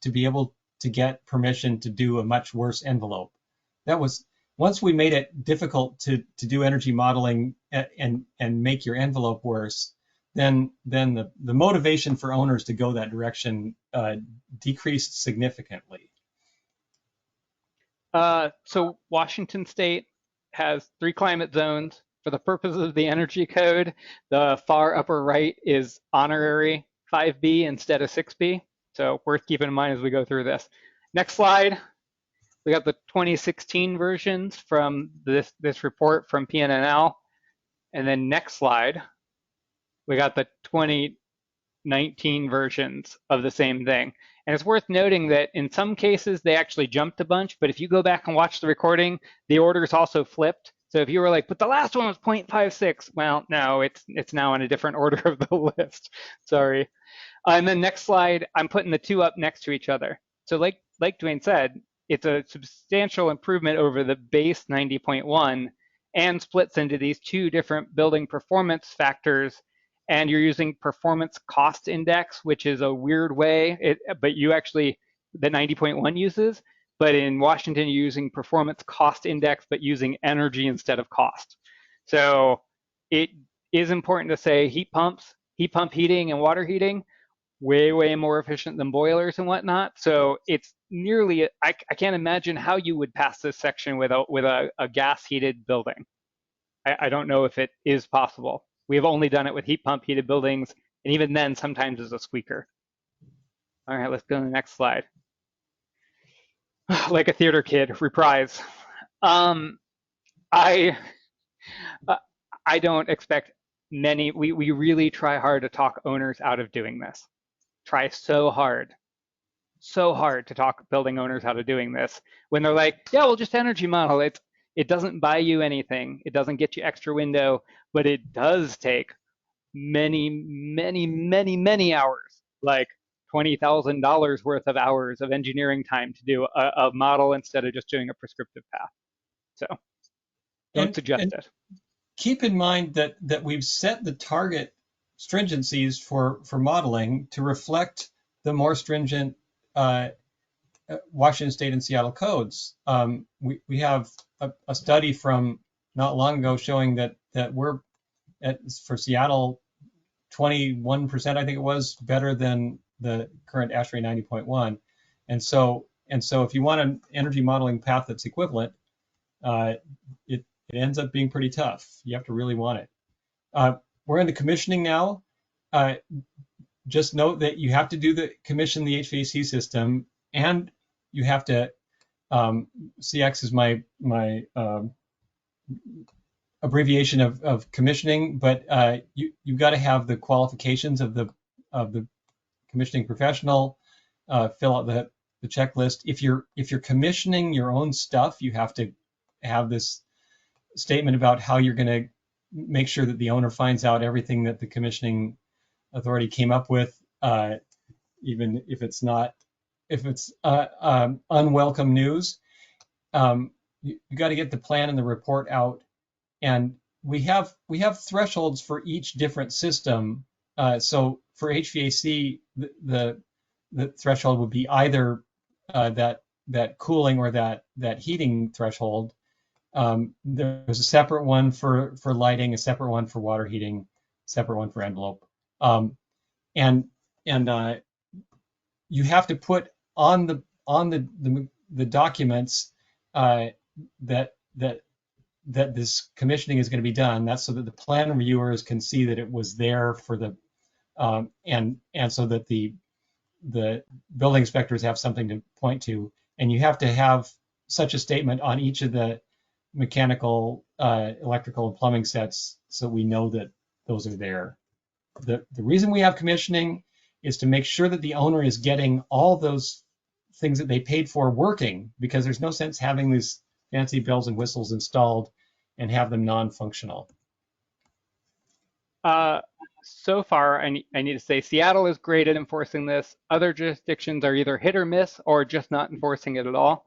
to be able to get permission to do a much worse envelope. That was once we made it difficult to do energy modeling and make your envelope worse, then the motivation for owners to go that direction decreased significantly. So Washington State has 3 climate zones. For the purposes of the energy code, the far upper right is honorary 5B instead of 6B. So worth keeping in mind as we go through this. Next slide. We got the 2016 versions from this report from PNNL. And then next slide, we got the 2019 versions of the same thing. And it's worth noting that in some cases, they actually jumped a bunch. But if you go back and watch the recording, the orders also flipped. So if you were like, but the last one was 0.56, well, no, it's now in a different order of the list. Sorry. And then next slide, I'm putting the 2 up next to each other. So like Duane said, it's a substantial improvement over the base 90.1 and splits into these 2 different building performance factors. And you're using performance cost index, which is a weird way, but you actually, the 90.1 uses, but in Washington, you're using performance cost index, but using energy instead of cost. So it is important to say heat pump heating and water heating, way more efficient than boilers and whatnot. So it's nearly, I can't imagine how you would pass this section with a gas heated building. I don't know if it is possible. We have only done it with heat pump heated buildings, and even then sometimes it's a squeaker. All right, let's go to the next slide. Like a theater kid, reprise. I don't expect many, we really try hard to talk owners out of doing this. Try so hard to talk building owners out of doing this when they're like, yeah, we'll just energy model. It doesn't buy you anything. It doesn't get you extra window, but it does take many hours, like $20,000 worth of hours of engineering time to do a model instead of just doing a prescriptive path. So don't suggest it. Keep in mind that we've set the target stringencies for modeling to reflect the more stringent Washington State and Seattle codes. We have a study from not long ago showing that we're for Seattle 21%, I think it was, better than the current ASHRAE 90.1. And so if you want an energy modeling path that's equivalent, it ends up being pretty tough. You have to really want it. We're into commissioning now. Just note that you have to commission the HVAC system, and you have to, CX is my abbreviation of commissioning, but you've got to have the qualifications of the commissioning professional, fill out the checklist. If you're commissioning your own stuff, you have to have this statement about how you're going to make sure that the owner finds out everything that the commissioning authority came up with, even if it's unwelcome news. You got to get the plan and the report out, and we have thresholds for each different system. So for HVAC, the threshold would be either that cooling or that heating threshold. There's a separate one for lighting, a separate one for water heating, separate one for envelope, and you have to put on the documents that this commissioning is going to be done. That's so that the plan reviewers can see that it was there for the and so that the building inspectors have something to point to. And you have to have such a statement on each of the mechanical, electrical, and plumbing sets, so we know that those are there. The reason we have commissioning is to make sure that the owner is getting all those things that they paid for working, because there's no sense having these fancy bells and whistles installed and have them non-functional. So far, I need to say Seattle is great at enforcing this. Other jurisdictions are either hit or miss or just not enforcing it at all.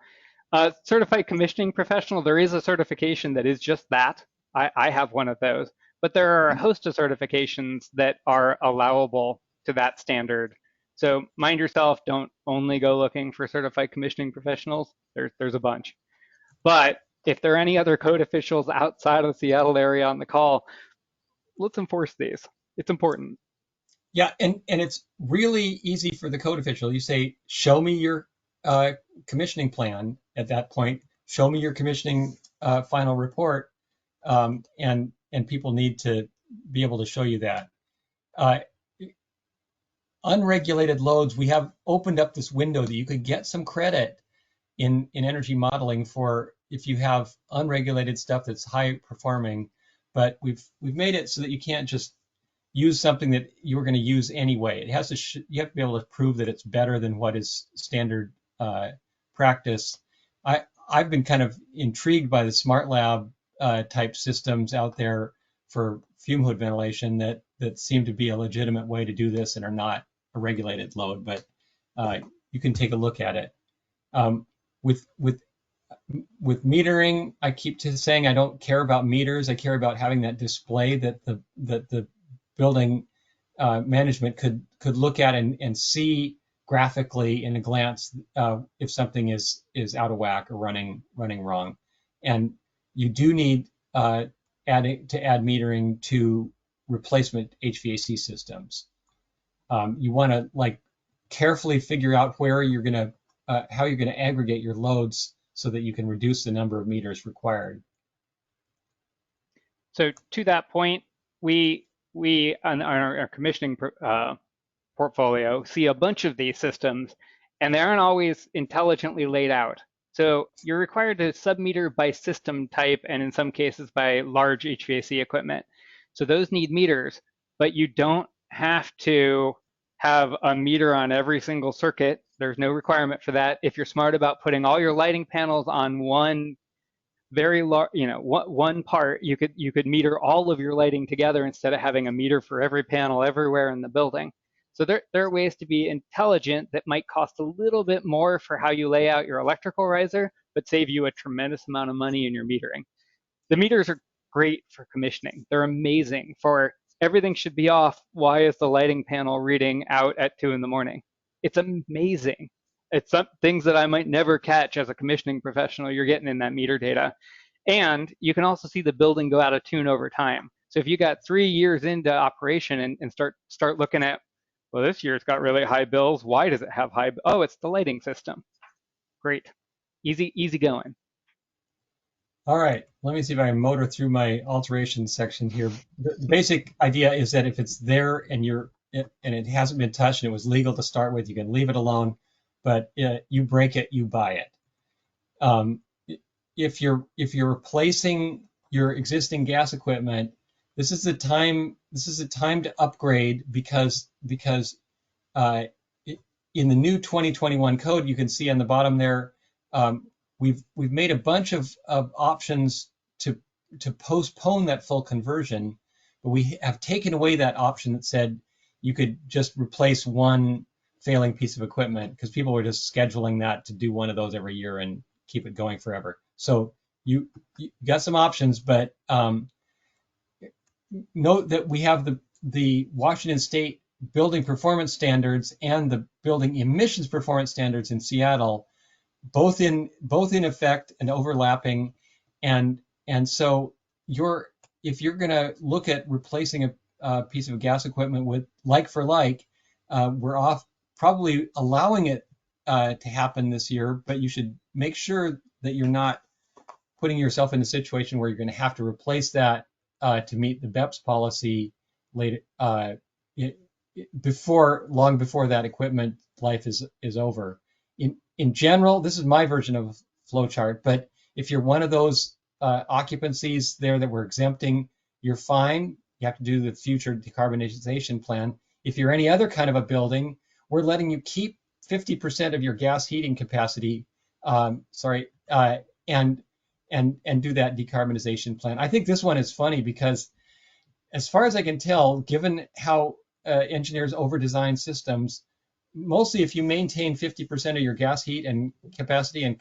Certified commissioning professional, there is a certification that is just that. I have one of those, but there are a host of certifications that are allowable to that standard. So mind yourself, don't only go looking for certified commissioning professionals. There's a bunch. But If there are any other code officials outside of the Seattle area on the call, let's enforce these. It's important. Yeah, and it's really easy for the code official. You say, show me your commissioning plan at that point. Show me your commissioning final report, and people need to be able to show you that. Uh, Unregulated loads, we have opened up this window that you could get some credit in energy modeling for if you have unregulated stuff that's high performing, but we've made it so that you can't just use something that you were going to use anyway. It has to you have to be able to prove that it's better than what is standard practice. I've been kind of intrigued by the smart lab type systems out there for fume hood ventilation that seem to be a legitimate way to do this and are not a regulated load, but you can take a look at it. With metering, I keep saying I don't care about meters. I care about having that display that the building management could look at and see graphically in a glance if something is out of whack or running wrong. And you do need to add metering to replacement HVAC systems. You want to carefully figure out where you're going to how you're going to aggregate your loads so that you can reduce the number of meters required. So to that point, we on our commissioning portfolio see a bunch of these systems, and they aren't always intelligently laid out. So you're required to sub-meter by system type, and in some cases by large HVAC equipment. So those need meters, but you don't have to have a meter on every single circuit. There's no requirement for that. If you're smart about putting all your lighting panels on one very large, one part, you could meter all of your lighting together instead of having a meter for every panel everywhere in the building. So there are ways to be intelligent that might cost a little bit more for how you lay out your electrical riser, but save you a tremendous amount of money in your metering. The meters are great for commissioning. They're amazing for everything should be off. Why is the lighting panel reading out at 2 in the morning? It's amazing. It's some things that I might never catch as a commissioning professional you're getting in that meter data. And you can also see the building go out of tune over time. So if you got 3 years into operation and start looking at, well, this year's got really high bills. Why does it have high? Oh, it's the lighting system. Great. Easy going. All right, let me see if I can motor through my alterations section here. The basic idea is that if it's there and it hasn't been touched and it was legal to start with, you can leave it alone. But you break it, you buy it. If you're replacing your existing gas equipment, this is the time to upgrade because in the new 2021 code, you can see on the bottom there, we've made a bunch of options to postpone that full conversion, but we have taken away that option that said you could just replace one failing piece of equipment because people were just scheduling that to do one of those every year and keep it going forever. So you got some options, but note that we have the Washington State building performance standards and the building emissions performance standards in Seattle, both in effect and overlapping, and so if you're going to look at replacing a piece of gas equipment with like for like, we're off probably allowing it to happen this year, but you should make sure that you're not putting yourself in a situation where you're going to have to replace that to meet the BEPS policy later, long before that equipment life is over. In general, this is my version of flowchart, but if you're one of those occupancies there that we're exempting, you're fine. You have to do the future decarbonization plan. If you're any other kind of a building, we're letting you keep 50% of your gas heating capacity, and do that decarbonization plan. I think this one is funny because, as far as I can tell, given how engineers over-design systems, mostly if you maintain 50% of your gas heat and capacity and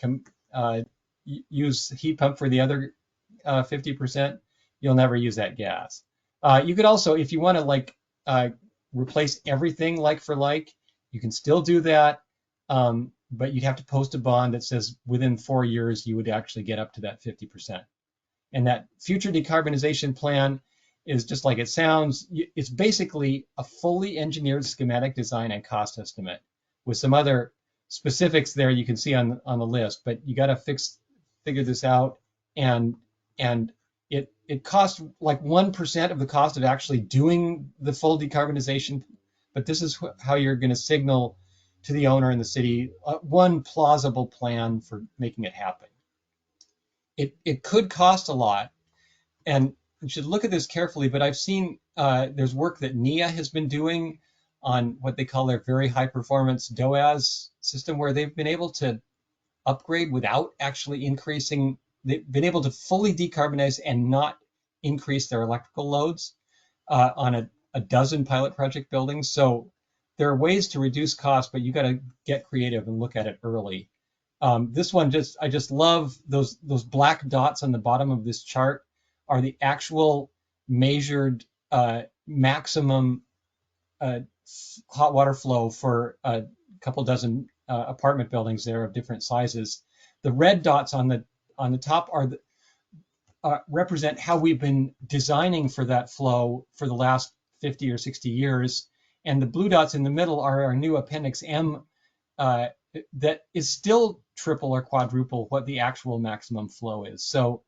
use heat pump for the other 50%, you'll never use that gas. You could also, if you want to replace everything like for like, you can still do that. but you'd have to post a bond that says within 4 years you would actually get up to that 50%. And that future decarbonization plan is just like it sounds. It's basically a fully engineered schematic design and cost estimate with some other specifics there you can see on the list. But you got to figure this out, and it costs like 1% of the cost of actually doing the full decarbonization. But this is how you're going to signal to the owner in the city one plausible plan for making it happen. It could cost a lot, and you should look at this carefully, but I've seen there's work that NEA has been doing on what they call their very high performance DOAS system, where they've been able to upgrade without actually increasing. They've been able to fully decarbonize and not increase their electrical loads on a dozen pilot project buildings. So there are ways to reduce costs, but you got to get creative and look at it early. This one, I just love those black dots on the bottom of this chart are the actual measured maximum hot water flow for a couple dozen apartment buildings there of different sizes. The red dots on the top represent how we've been designing for that flow for the last 50 or 60 years, and the blue dots in the middle are our new Appendix M that is still triple or quadruple what the actual maximum flow is. So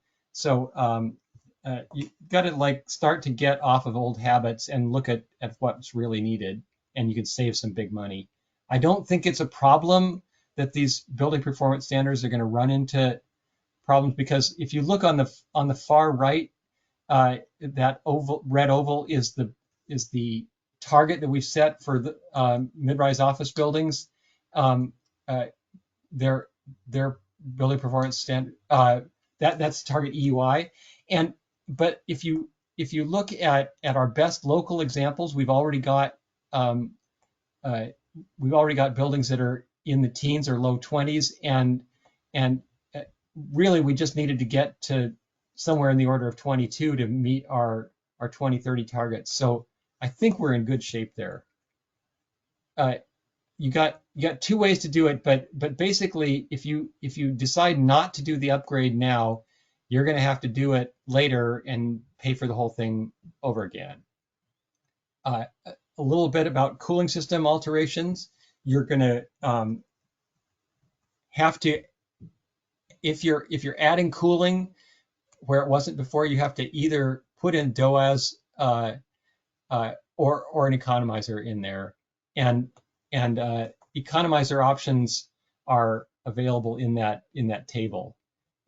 you got to like start to get off of old habits and look at what's really needed, and you can save some big money. I don't think it's a problem that these building performance standards are going to run into problems, because if you look on the far right, that red oval is the target that we've set for the mid-rise office buildings. Their building performance standard, that's target EUI. But if you look at our best local examples, we've already got buildings that are in the teens or low 20s, and really we just needed to get to somewhere in the order of 22 to meet our 2030 targets. So I think we're in good shape there. You got two ways to do it, but basically if you decide not to do the upgrade now, you're going to have to do it later and pay for the whole thing over again. A little bit about cooling system alterations. You're going to have to, if you're adding cooling where it wasn't before, you have to either put in DOAS or an economizer in there, and economizer options are available in that table.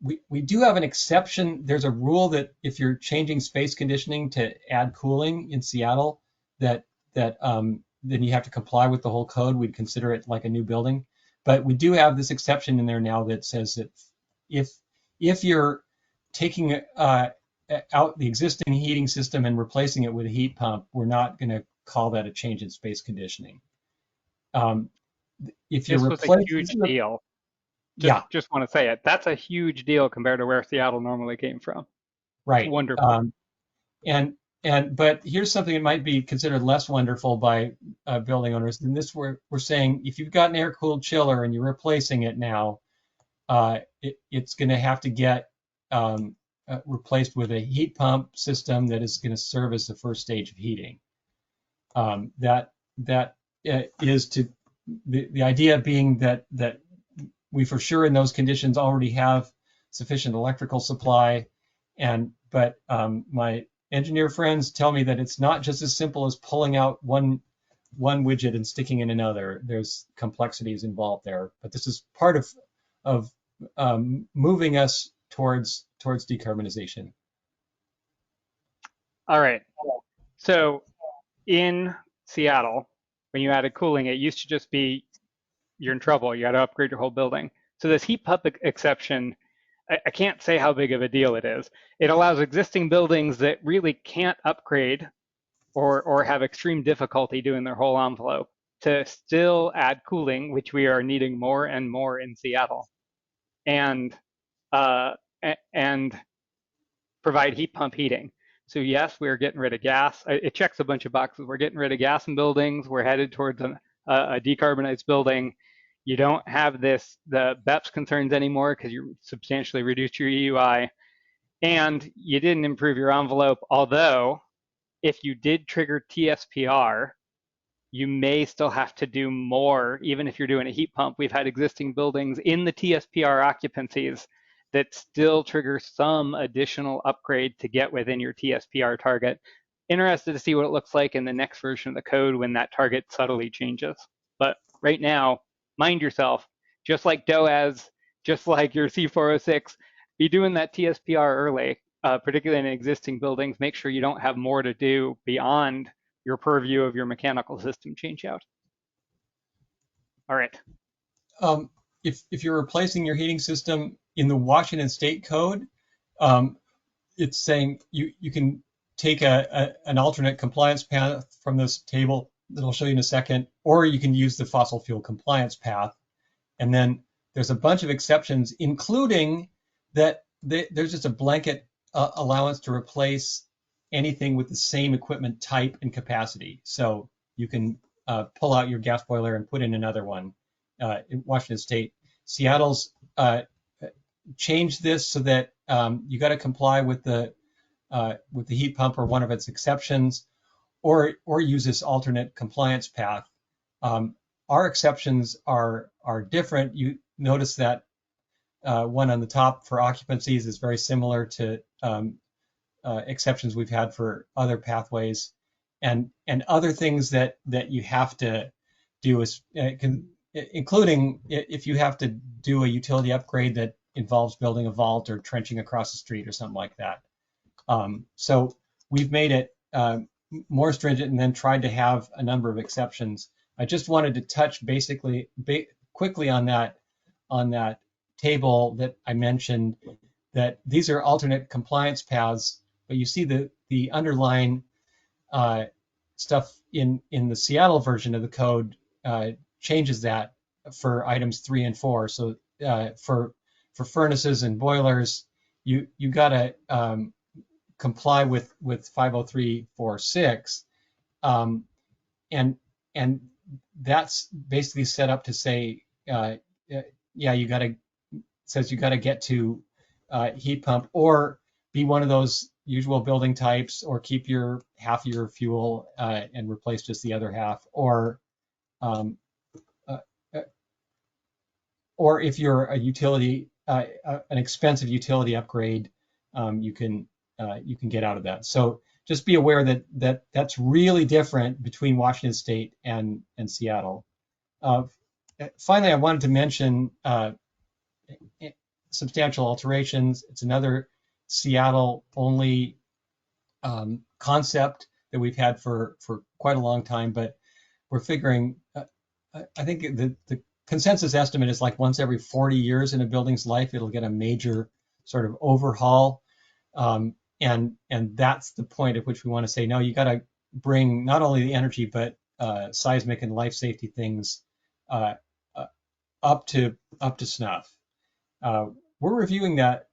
We do have an exception. There's a rule that if you're changing space conditioning to add cooling in Seattle, that then you have to comply with the whole code. We'd consider it like a new building. But we do have this exception in there now that says that if you're taking out the existing heating system and replacing it with a heat pump, we're not going to call that a change in space conditioning. If you're this was a huge deal. Just want to say it. That's a huge deal compared to where Seattle normally came from. Right. It's wonderful. But here's something that might be considered less wonderful by building owners. And this we're saying, if you've got an air-cooled chiller and you're replacing it now, it's going to have to get replaced with a heat pump system that is going to serve as the first stage of heating. That is to the idea being that we for sure in those conditions already have sufficient electrical supply, but my engineer friends tell me that it's not just as simple as pulling out one widget and sticking in another. There's complexities involved there, but this is part of moving us towards decarbonization. All right. So in Seattle, when you added cooling, it used to just be you're in trouble. You got to upgrade your whole building. So this heat pump exception, I can't say how big of a deal it is. It allows existing buildings that really can't upgrade or have extreme difficulty doing their whole envelope to still add cooling, which we are needing more and more in Seattle, and provide heat pump heating. So yes, we're getting rid of gas. It checks a bunch of boxes. We're getting rid of gas in buildings. We're headed towards a decarbonized building. You don't have the BEPS concerns anymore because you substantially reduced your EUI, and you didn't improve your envelope. Although, if you did trigger TSPR, you may still have to do more, even if you're doing a heat pump. We've had existing buildings in the TSPR occupancies that still trigger some additional upgrade to get within your TSPR target. Interested to see what it looks like in the next version of the code when that target subtly changes. But right now, mind yourself, just like DOAS, just like your C406, be doing that TSPR early, particularly in existing buildings. Make sure you don't have more to do beyond your purview of your mechanical system change out. All right. If you're replacing your heating system in the Washington State Code, it's saying you can take an alternate compliance path from this table that I'll show you in a second, or you can use the fossil fuel compliance path. And then there's a bunch of exceptions, including that there's just a blanket allowance to replace anything with the same equipment type and capacity. So you can pull out your gas boiler and put in another one. In Washington State, Seattle's changed this so that you got to comply with the heat pump or one of its exceptions, or use this alternate compliance path. Our exceptions are different. You notice that one on the top for occupancies is very similar to exceptions we've had for other pathways, and other things that you have to do is including if you have to do a utility upgrade that involves building a vault or trenching across the street or something like that. So we've made it more stringent and then tried to have a number of exceptions. I just wanted to touch quickly on that table that I mentioned, that these are alternate compliance paths, but you see the underlying stuff in the Seattle version of the code changes that for items 3 and 4. So for furnaces and boilers, you got to comply with 50346, and that's basically set up to say, says you got to get to heat pump or be one of those usual building types, or keep your half of your fuel and replace just the other half, or if you're a utility, an expensive utility upgrade, you can get out of that. So just be aware that that's really different between Washington State and Seattle. Finally, I wanted to mention substantial alterations. It's another Seattle-only concept that we've had for quite a long time, but we're figuring, I think the consensus estimate is like once every 40 years in a building's life, it'll get a major sort of overhaul. And that's the point at which we want to say, no, you got to bring not only the energy, but seismic and life safety things up to snuff. We're reviewing that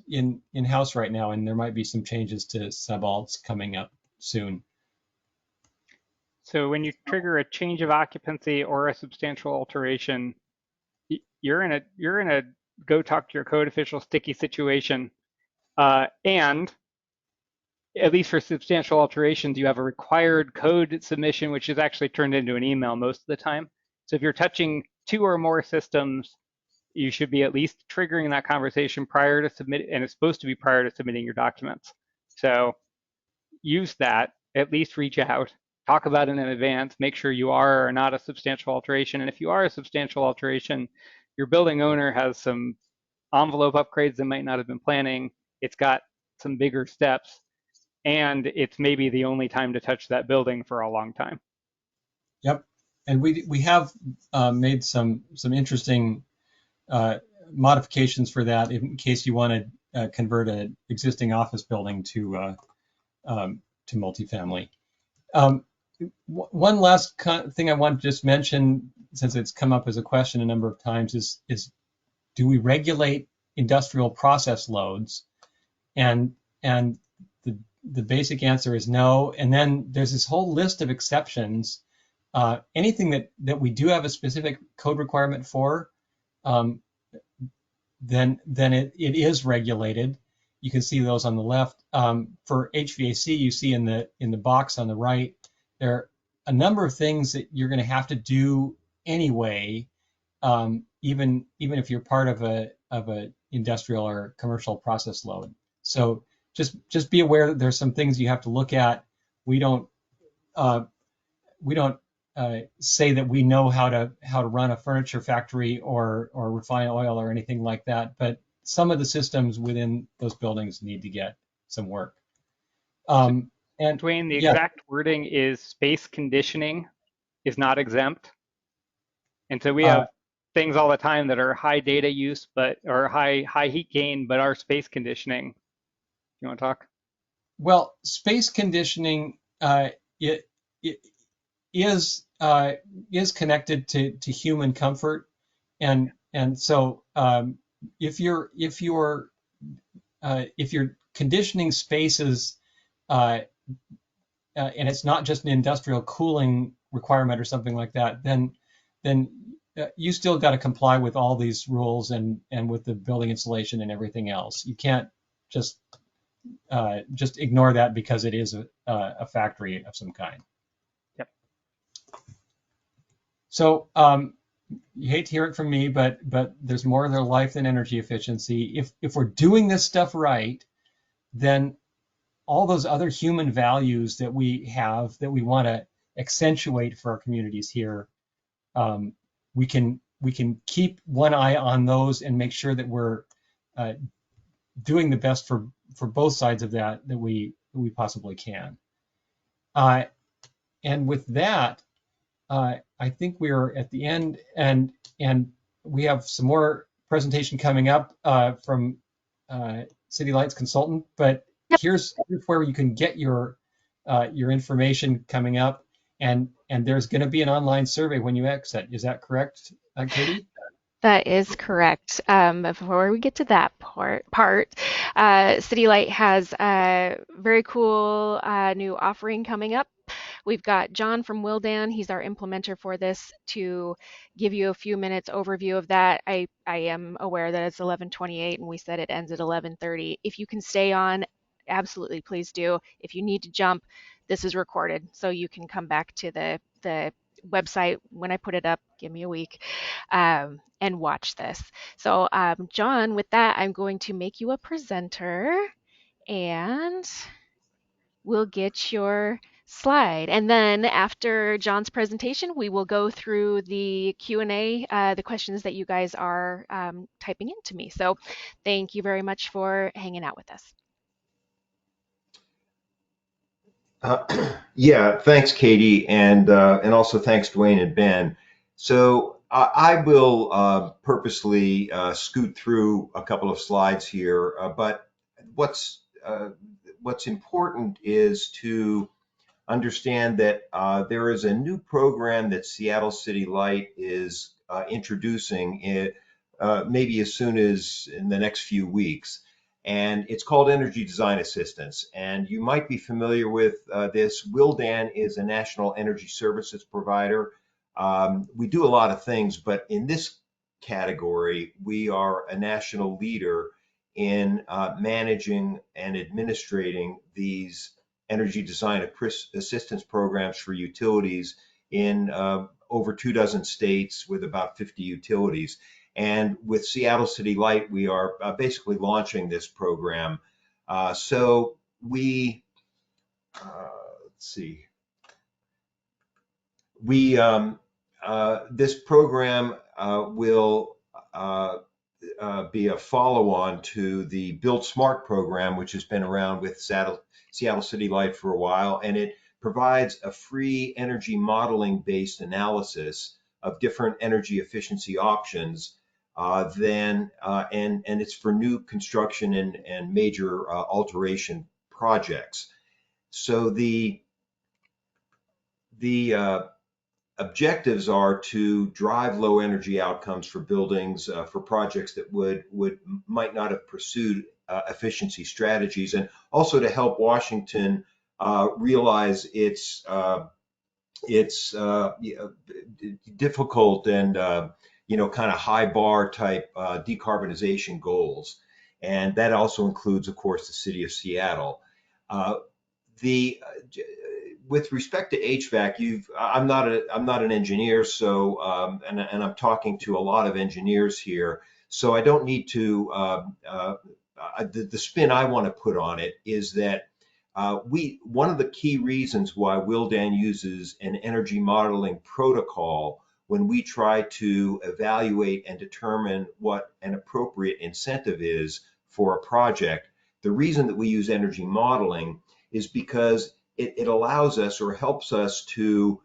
in-house right now, and there might be some changes to subalts coming up soon. So when you trigger a change of occupancy or a substantial alteration, you're in a go talk to your code official sticky situation. And at least for substantial alterations, you have a required code submission, which is actually turned into an email most of the time. So if you're touching 2 or more systems, you should be at least triggering that conversation prior to submit, and it's supposed to be prior to submitting your documents. So use that, at least reach out, talk about it in advance, make sure you are or are not a substantial alteration. And if you are a substantial alteration, your building owner has some envelope upgrades they might not have been planning. It's got some bigger steps, and it's maybe the only time to touch that building for a long time. Yep, and we have made some interesting modifications for that in case you want to convert an existing office building to multifamily. One last thing I want to just mention, since it's come up as a question a number of times, is do we regulate industrial process loads? And the basic answer is no. And then there's this whole list of exceptions anything that we do have a specific code requirement for, um, then it is regulated. You can see those on the left. For HVAC, you see in the box on the right, there are a number of things that you're going to have to do anyway, even if you're part of a industrial or commercial process load. So just be aware that there's some things you have to look at. We don't say that we know how to run a furniture factory or refine oil or anything like that, but some of the systems within those buildings need to get some work. And Duane, the yeah, exact wording is space conditioning is not exempt. And so we have things all the time that are high data use, or high heat gain, but are space conditioning. You want to talk? well, space conditioning it is connected to human comfort, and so if you're conditioning spaces, and it's not just an industrial cooling requirement or something like that, then you still got to comply with all these rules and with the building insulation and everything else. You can't just ignore that because it is a factory of some kind. Yep. So you hate to hear it from me, but there's more to their life than energy efficiency. If we're doing this stuff right, then all those other human values that we have that we want to accentuate for our communities here, we can keep one eye on those and make sure that we're doing the best for both sides of that we possibly can. And with that, I think we're at the end, and we have some more presentation coming up from City Lights consultant, but here's where you can get your information coming up, and there's going to be an online survey when you exit. Is that correct, Katie? That is correct. Before we get to that part, City Light has a very cool new offering coming up. We've got John from Wildan. He's our implementer for this to give you a few minutes overview of that. I am aware that it's 11:28 and we said it ends at 11:30. If you can stay on, absolutely please do. If you need to jump, this is recorded, so you can come back to the website when I put it up. Give me a week. And watch this. So John, with that, I'm going to make you a presenter and we'll get your slide. And then after John's presentation, we will go through the Q&A, the questions that you guys are typing into me. So thank you very much for hanging out with us. Yeah, thanks, Katie, and also thanks, Duane and Ben. So I will purposely scoot through a couple of slides here, but what's important is to understand that there is a new program that Seattle City Light is introducing, maybe as soon as in the next few weeks. And it's called Energy Design Assistance. And you might be familiar with this. Wildan is a national energy services provider. We do a lot of things, but in this category, we are a national leader in managing and administrating these energy design assistance programs for utilities in over 24 states with about 50 utilities. And with Seattle City Light, we are basically launching this program. So we, let's see, this program will be a follow-on to the Build Smart program, which has been around with Seattle City Light for a while, and it provides a free energy modeling-based analysis of different energy efficiency options. And it's for new construction and major alteration projects. So the objectives are to drive low energy outcomes for buildings for projects that might not have pursued efficiency strategies, and also to help Washington realize its it's difficult and kind of high bar type decarbonization goals, and that also includes, of course, the city of Seattle. The With respect to HVAC, I'm not an engineer, so and I'm talking to a lot of engineers here, so I don't need to. The spin I want to put on it is that one of the key reasons why Willdan uses an energy modeling protocol when we try to evaluate and determine what an appropriate incentive is for a project. The reason that we use energy modeling is because it allows us or helps us to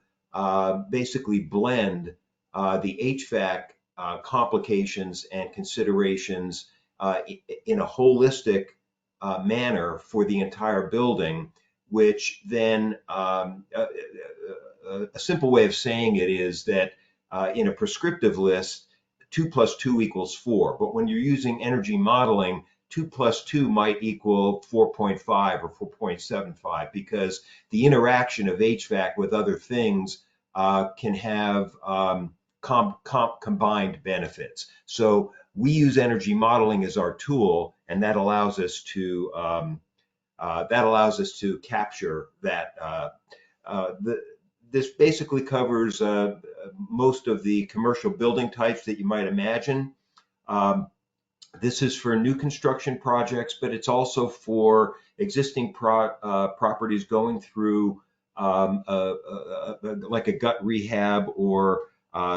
basically blend the HVAC complications and considerations in a holistic manner for the entire building, which then a simple way of saying it is that in a prescriptive list, 2 plus 2 equals 4. But when you're using energy modeling, 2 plus 2 might equal 4.5 or 4.75 because the interaction of HVAC with other things can have combined benefits. So we use energy modeling as our tool, and that allows us to capture that. This basically covers most of the commercial building types that you might imagine. This is for new construction projects, but it's also for existing properties going through like a gut rehab or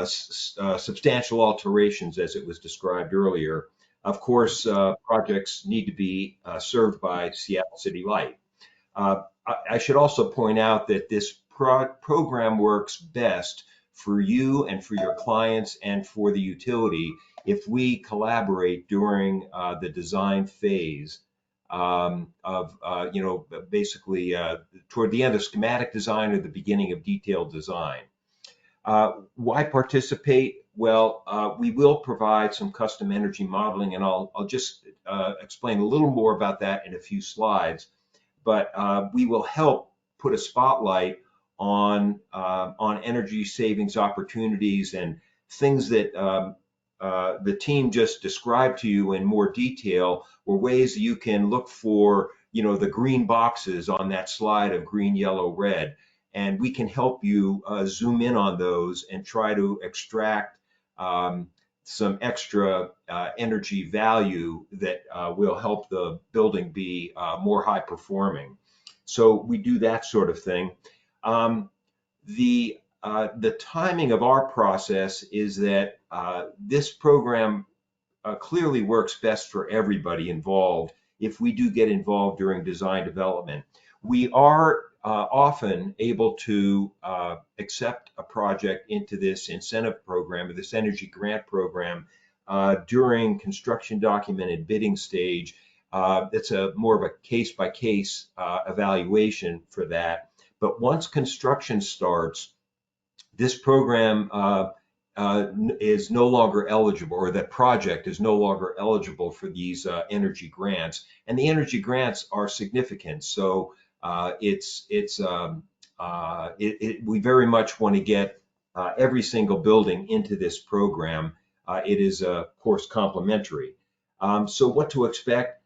substantial alterations, as it was described earlier. Of course, projects need to be served by Seattle City Light. I should also point out that this program works best for you and for your clients and for the utility if we collaborate during the design phase of, basically toward the end of schematic design or the beginning of detailed design. Why participate? Well, we will provide some custom energy modeling, and I'll just explain a little more about that in a few slides. But we will help put a spotlight on energy savings opportunities and things that the team just described to you in more detail, or ways that you can look for, the green boxes on that slide of green, yellow, red. And we can help you zoom in on those and try to extract some extra energy value that will help the building be more high performing. So we do that sort of thing. The timing of our process is that this program clearly works best for everybody involved if we do get involved during design development. We are often able to accept a project into this incentive program, or this energy grant program, during construction documented bidding stage. It's more of a case-by-case evaluation for that. But once construction starts, this program is no longer eligible, or that project is no longer eligible for these energy grants. And the energy grants are significant. So we very much want to get every single building into this program. It is, of course, complementary. So what to expect?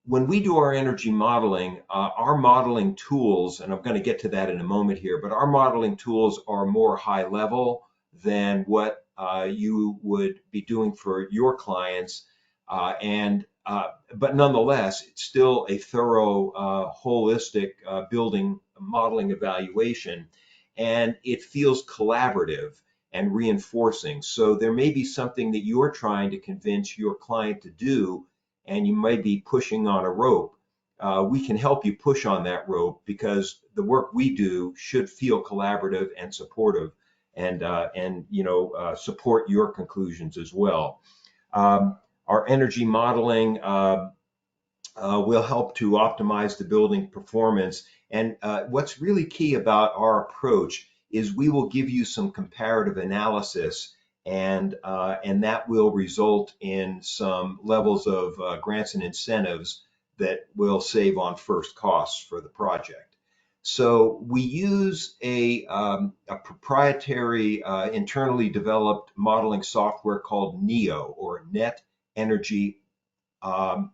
When we do our energy modeling, our modeling tools, and I'm going to get to that in a moment here, but our modeling tools are more high level than what you would be doing for your clients. But nonetheless, it's still a thorough, holistic building modeling evaluation, and it feels collaborative and reinforcing. So there may be something that you're trying to convince your client to do, and you might be pushing on a rope. We can help you push on that rope, because the work we do should feel collaborative and supportive, and support your conclusions as well. Our energy modeling will help to optimize the building performance. And what's really key about our approach is we will give you some comparative analysis, and that will result in some levels of grants and incentives that will save on first costs for the project. So we use a proprietary internally developed modeling software called NEO, or Net Energy um,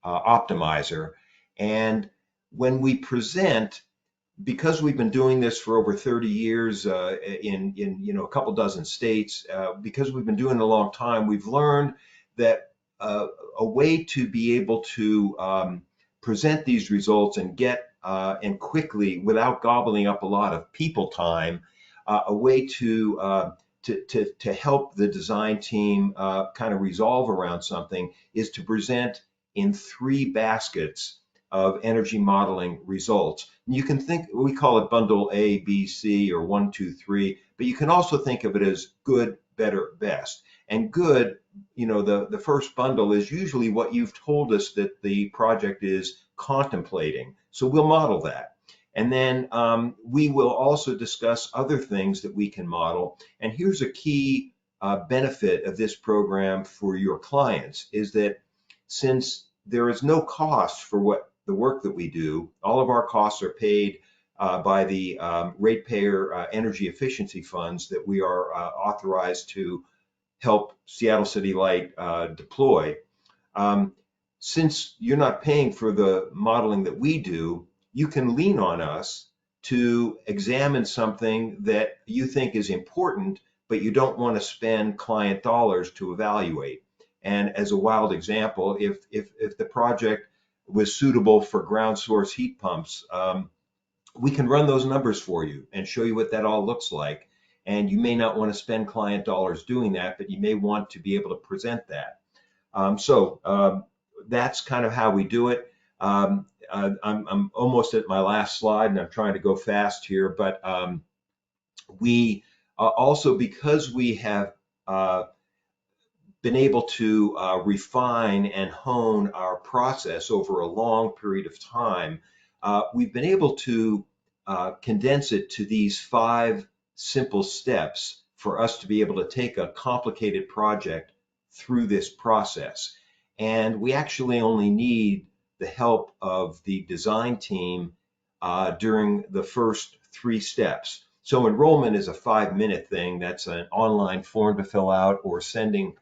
Optimizer. And when we present, because we've been doing this for over 30 years in a couple dozen states, because we've been doing it a long time, we've learned that a way to be able to present these results and get and quickly, without gobbling up a lot of people time, a way to help the design team kind of resolve around something is to present in 3 baskets of energy modeling results. And you can think, we call it bundle A, B, C, or 1, 2, 3, but you can also think of it as good, better, best. And good, the first bundle is usually what you've told us that the project is contemplating. So we'll model that. And then we will also discuss other things that we can model. And here's a key benefit of this program for your clients is that since there is no cost for the work that we do, all of our costs are paid by the ratepayer energy efficiency funds that we are authorized to help Seattle City Light deploy. Since you're not paying for the modeling that we do, you can lean on us to examine something that you think is important, but you don't want to spend client dollars to evaluate. And as a wild example, if the project was suitable for ground source heat pumps, we can run those numbers for you and show you what that all looks like. And you may not want to spend client dollars doing that, but you may want to be able to present that. So that's kind of how we do it. I'm almost at my last slide, and I'm trying to go fast here, but we also, because we have been able to refine and hone our process over a long period of time, we've been able to condense it to these 5 simple steps for us to be able to take a complicated project through this process. And we actually only need the help of the design team during the first 3 steps. So enrollment is a 5-minute thing. That's an online form to fill out, or sending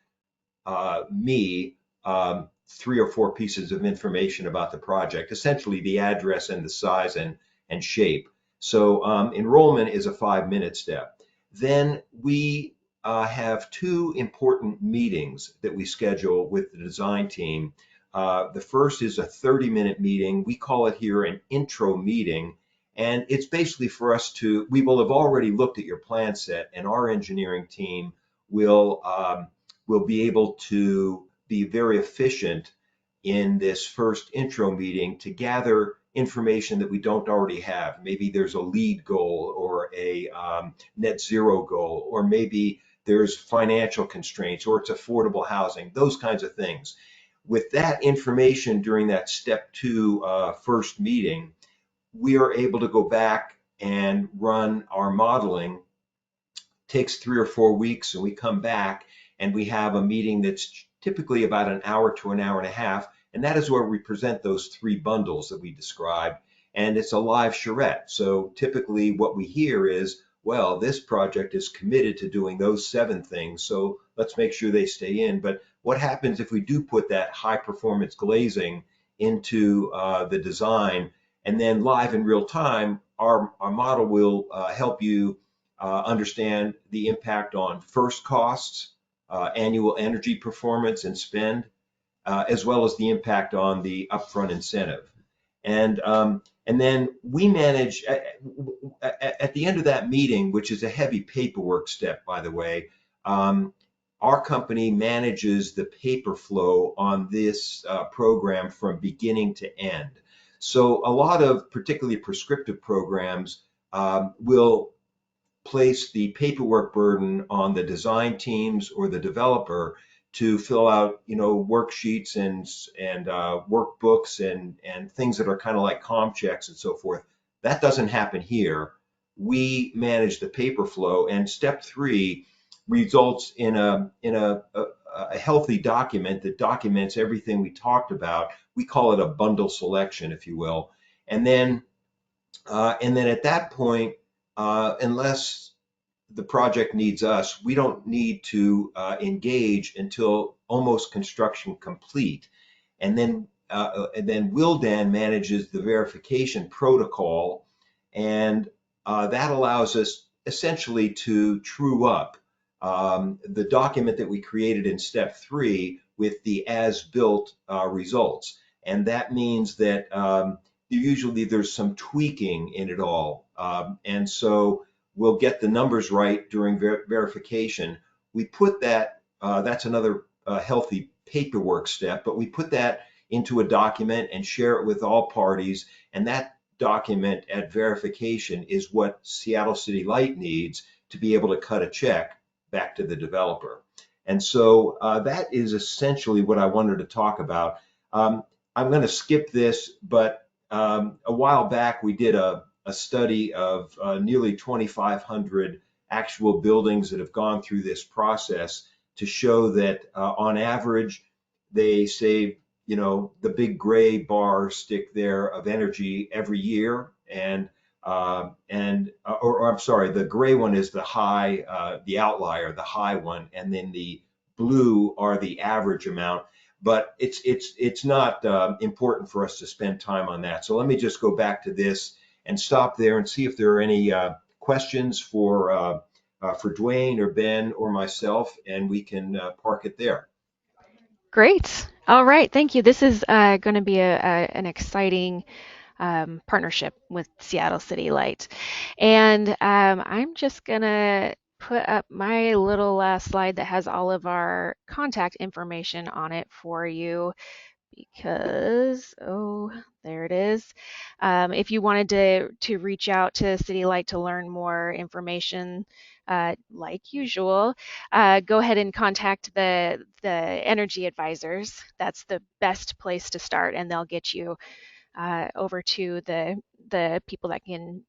me 3 or 4 pieces of information about the project, essentially the address and the size and shape. So enrollment is a 5-minute step. Then we have 2 important meetings that we schedule with the design team. The first is a 30-minute meeting. We call it here an intro meeting. And it's basically for us we will have already looked at your plan set, and our engineering team will be able to be very efficient in this first intro meeting to gather information that we don't already have. Maybe there's a lead goal or a net zero goal, or maybe there's financial constraints, or it's affordable housing, those kinds of things. With that information during that step 2 first meeting, we are able to go back and run our modeling. Takes 3 or 4 weeks, and we come back and we have a meeting that's typically about an hour to an hour and a half, and that is where we present those 3 bundles that we described, and it's a live charrette. So typically what we hear is, well, this project is committed to doing those 7 things, so let's make sure they stay in. But what happens if we do put that high performance glazing into the design, and then live in real time, our model will help you understand the impact on first costs, annual energy performance and spend, as well as the impact on the upfront incentive. And then we manage, at the end of that meeting, which is a heavy paperwork step, by the way, our company manages the paper flow on this program from beginning to end. So a lot of particularly prescriptive programs will place the paperwork burden on the design teams or the developer to fill out, worksheets and workbooks and things that are kind of like comm checks and so forth. That doesn't happen here. We manage the paper flow, and step 3 results in a healthy document that documents everything we talked about. We call it a bundle selection, if you will. And then And then at that point, unless the project needs us, we don't need to engage until almost construction complete. And then Wildan manages the verification protocol, and that allows us essentially to true up the document that we created in step 3 with the as-built results. And that means that usually there's some tweaking in it all. And so we'll get the numbers right during verification. We put that, that's another healthy paperwork step, but we put that into a document and share it with all parties. And that document at verification is what Seattle City Light needs to be able to cut a check back to the developer. And so that is essentially what I wanted to talk about. I'm going to skip this, but a while back we did a study of nearly 2,500 actual buildings that have gone through this process to show that on average they save, the big gray bar stick there of energy every year, or I'm sorry, the gray one is the high, the outlier, the high one, and then the blue are the average amount. But it's not important for us to spend time on that. So let me just go back to this and stop there and see if there are any questions for Duane or Ben or myself, and we can park it there. Great. All right. Thank you. This is going to be an exciting partnership with Seattle City Light. And I'm just going to put up my little last slide that has all of our contact information on it for you because, oh, there it is. If you wanted to reach out to City Light to learn more information, like usual, go ahead and contact the energy advisors. That's the best place to start, and they'll get you over to the people that can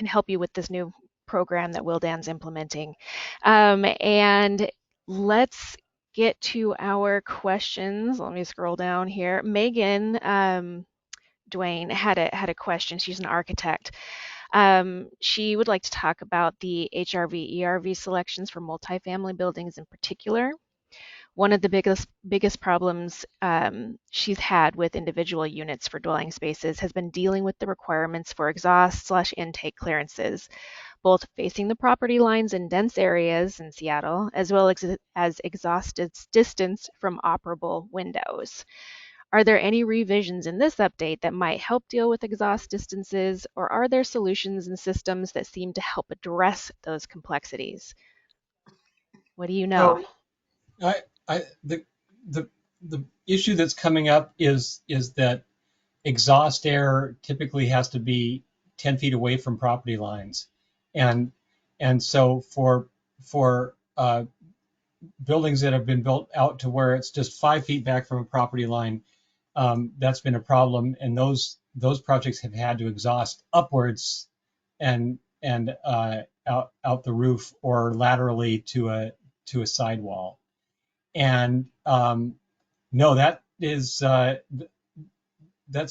help you with this new program that Wildan's implementing. And let's get to our questions. Let me scroll down here. Megan Duane had a question. She's an architect. She would like to talk about the HRV ERV selections for multifamily buildings in particular. One of the biggest problems she's had with individual units for dwelling spaces has been dealing with the requirements for exhaust/intake clearances, both facing the property lines in dense areas in Seattle, as well as exhaust distance from operable windows. Are there any revisions in this update that might help deal with exhaust distances, or are there solutions and systems that seem to help address those complexities? What do you know? So the issue that's coming up is that exhaust air typically has to be 10 feet away from property lines, and so for buildings that have been built out to where it's just 5 feet back from a property line, that's been a problem, and those projects have had to exhaust upwards and out the roof or laterally to a sidewall. And no, that's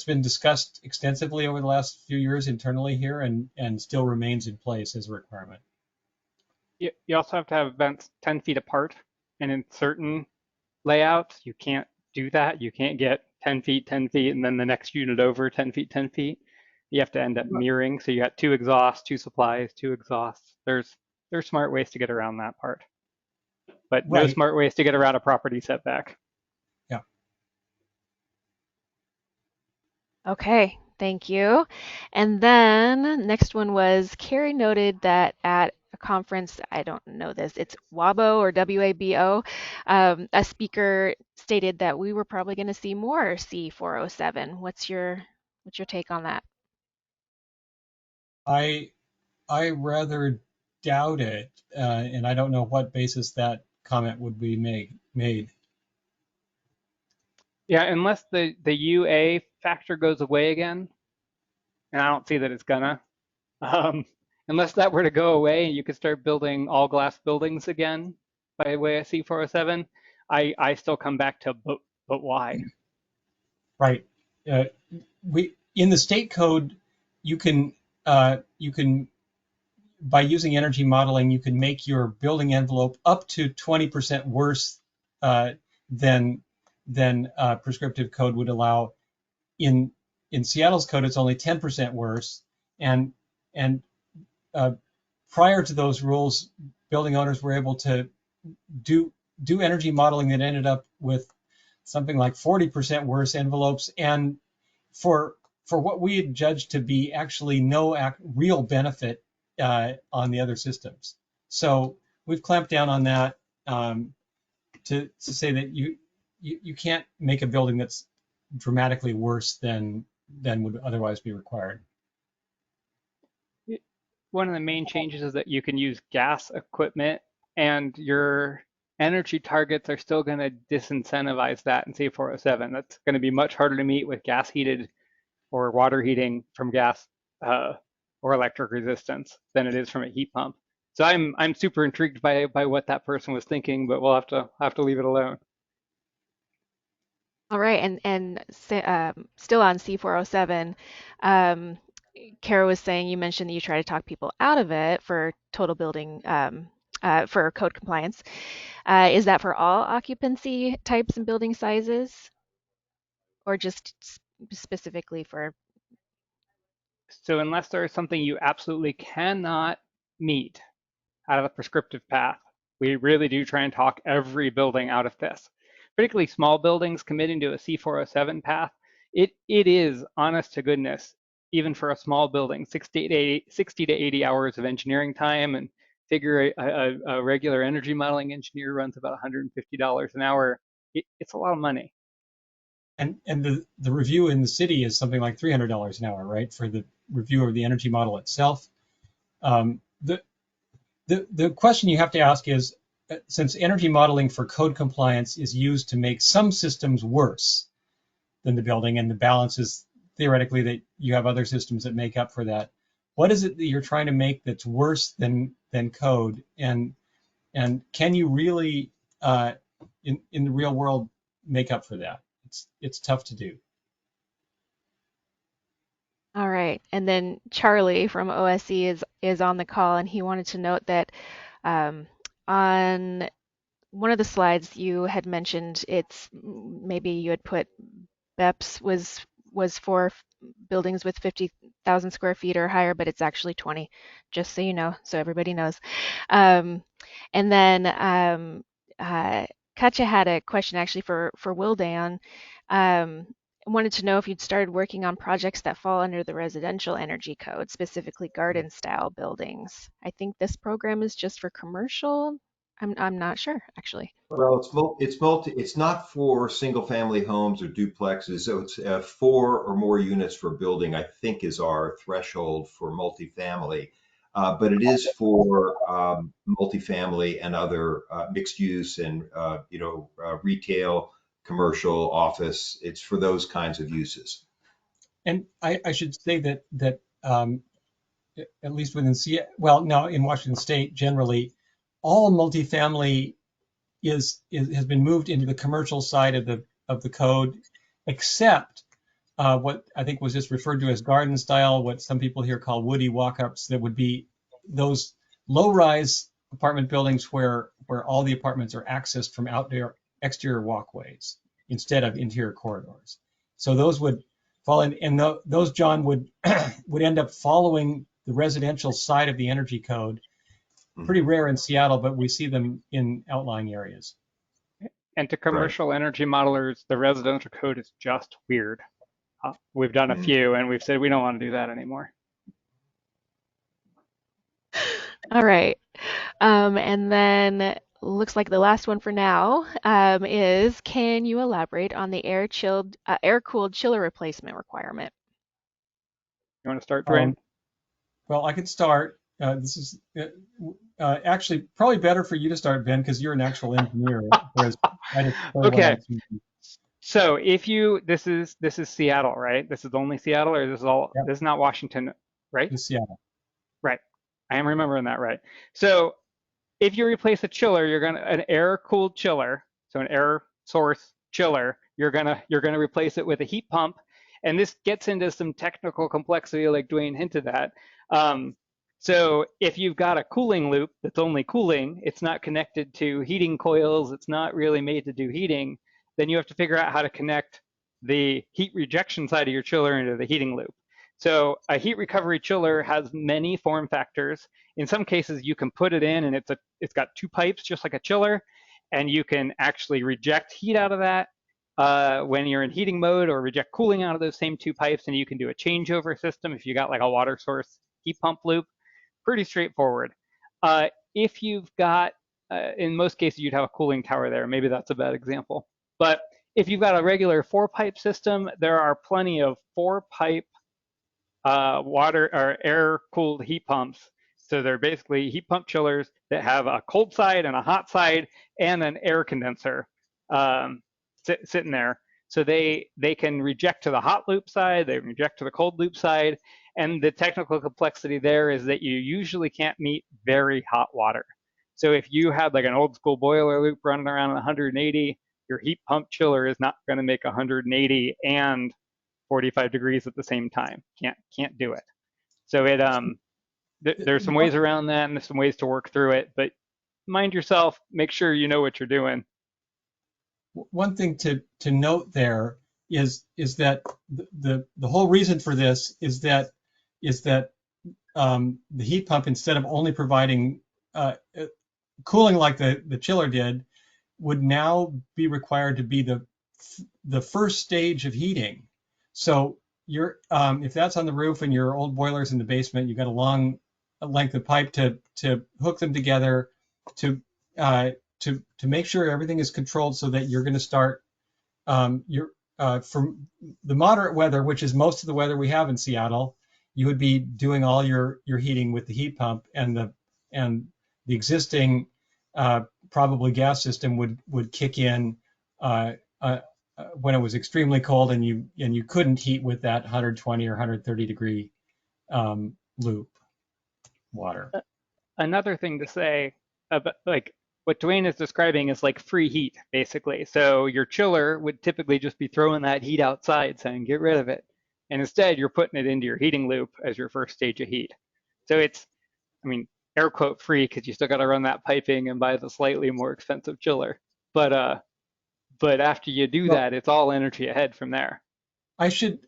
been discussed extensively over the last few years internally here, and still remains in place as a requirement. You also have to have vents 10 feet apart, and in certain layouts, you can't do that. You can't get 10 feet, 10 feet, and then the next unit over 10 feet, 10 feet. You have to end up mirroring. So you got 2 exhausts, 2 supplies, 2 exhausts. There's smart ways to get around that part, but no Right. smart ways to get around a property setback. Yeah. Okay, thank you. And then next one was Carrie noted that at a conference, I don't know this, it's WABO or WABO, a speaker stated that we were probably going to see more C407. What's your take on that? I rather doubt it, and I don't know what basis that comment would be made. Yeah, unless the UA factor goes away again, and I don't see that it's gonna. Unless that were to go away and you could start building all glass buildings again by way of C407, I still come back to but why? Right. We in the state code, you can you can, by using energy modeling, you can make your building envelope up to 20% worse than prescriptive code would allow. In Seattle's code, it's only 10% worse, and uh, prior to those rules, building owners were able to do energy modeling that ended up with something like 40% worse envelopes, and for what we had judged to be actually no real benefit on the other systems. So we've clamped down on that to say that you can't make a building that's dramatically worse than would otherwise be required. One of the main changes is that you can use gas equipment, and your energy targets are still going to disincentivize that in C407. That's going to be much harder to meet with gas heated or water heating from gas or electric resistance than it is from a heat pump. So I'm super intrigued by what that person was thinking, but we'll have to leave it alone. All right, and still on C407, Kara was saying, you mentioned that you try to talk people out of it for total building, for code compliance. Is that for all occupancy types and building sizes, or just specifically for? So unless there is something you absolutely cannot meet out of a prescriptive path, we really do try and talk every building out of this. Particularly small buildings committing to a C407 path, it is, honest to goodness, even for a small building, 60 to 80 hours of engineering time, and figure a regular energy modeling engineer runs about $150 an hour. It's a lot of money. And the review in the city is something like $300 an hour, right, for the review of the energy model itself. The question you have to ask is, since energy modeling for code compliance is used to make some systems worse than the building, and the balance is theoretically that you have other systems that make up for that, what is it that you're trying to make that's worse than code? And can you really, in the real world, make up for that? It's tough to do. All right, and then Charlie from OSE is on the call, and he wanted to note that on one of the slides you had mentioned, maybe you had put BEPS was for buildings with 50,000 square feet or higher, but it's actually 20, just so you know, so everybody knows. And then Katja had a question actually for Wildan. Wanted to know if you'd started working on projects that fall under the residential energy code, specifically garden style buildings. I think this program is just for commercial. I'm not sure actually. Well, it's not for single family homes or duplexes. So it's 4 or more units per building, I think, is our threshold for multifamily. But it is for multifamily and other mixed use and retail, commercial, office. It's for those kinds of uses. And I should say that at least within well, now in Washington State, generally, all multifamily has been moved into the commercial side of the code, except what I think was just referred to as garden style, what some people here call woody walk-ups. That would be those low-rise apartment buildings where all the apartments are accessed from exterior walkways instead of interior corridors. So those would fall in, and those, John, would end up following the residential side of the energy code. Pretty rare in Seattle, but we see them in outlying areas. And to commercial energy modelers, the residential code is just weird. We've done a few, and we've said we don't want to do that anymore. All right. And then looks like the last one for now is, can you elaborate on the air-cooled chiller replacement requirement? You want to start, Duane? Well, I could start. This is actually probably better for you to start, Ben, because you're an actual engineer. Whereas okay. So if this is Seattle, right? This is only Seattle, or this is all? Yep. This is not Washington, right? It's Seattle. Right. I am remembering that right. So if you replace a chiller, an air-cooled chiller, so an air source chiller, you're gonna replace it with a heat pump, And this gets into some technical complexity like Duane hinted at. So if you've got a cooling loop that's only cooling, it's not connected to heating coils, it's not really made to do heating, then you have to figure out how to connect the heat rejection side of your chiller into the heating loop. So a heat recovery chiller has many form factors. In some cases, you can put it in and it's got two pipes, just like a chiller, and you can actually reject heat out of that when you're in heating mode, or reject cooling out of those same two pipes, and you can do a changeover system if you got like a water source heat pump loop. Pretty straightforward. If you've got, in most cases, you'd have a cooling tower there. Maybe that's a bad example. But if you've got a regular 4-pipe system, there are plenty of 4-pipe water or air-cooled heat pumps. So they're basically heat pump chillers that have a cold side and a hot side and an air condenser sitting there. So they can reject to the hot loop side, they reject to the cold loop side, and the technical complexity there is that you usually can't meet very hot water. So if you had like an old school boiler loop running around 180, your heat pump chiller is not going to make 180 and 45 degrees at the same time. Can't do it. So there's some ways around that and there's some ways to work through it, but mind yourself, make sure you know what you're doing. One thing to note there is that the whole reason for this is that the heat pump, instead of only providing cooling like the chiller did, would now be required to be the first stage of heating. So you're if that's on the roof and your old boiler's in the basement, you've got a long length of pipe to hook them together to make sure everything is controlled, so that you're going to start from the moderate weather, which is most of the weather we have in Seattle. You would be doing all your heating with the heat pump, and the existing probably gas system would kick in when it was extremely cold and you couldn't heat with that 120 or 130 degree loop water. Another thing to say about like what Duane is describing is like free heat, basically. So your chiller would typically just be throwing that heat outside saying, get rid of it. And instead you're putting it into your heating loop as your first stage of heat. So it's, I mean, air quote free, because you still got to run that piping and buy the slightly more expensive chiller. But after you do that, it's all energy ahead from there. I should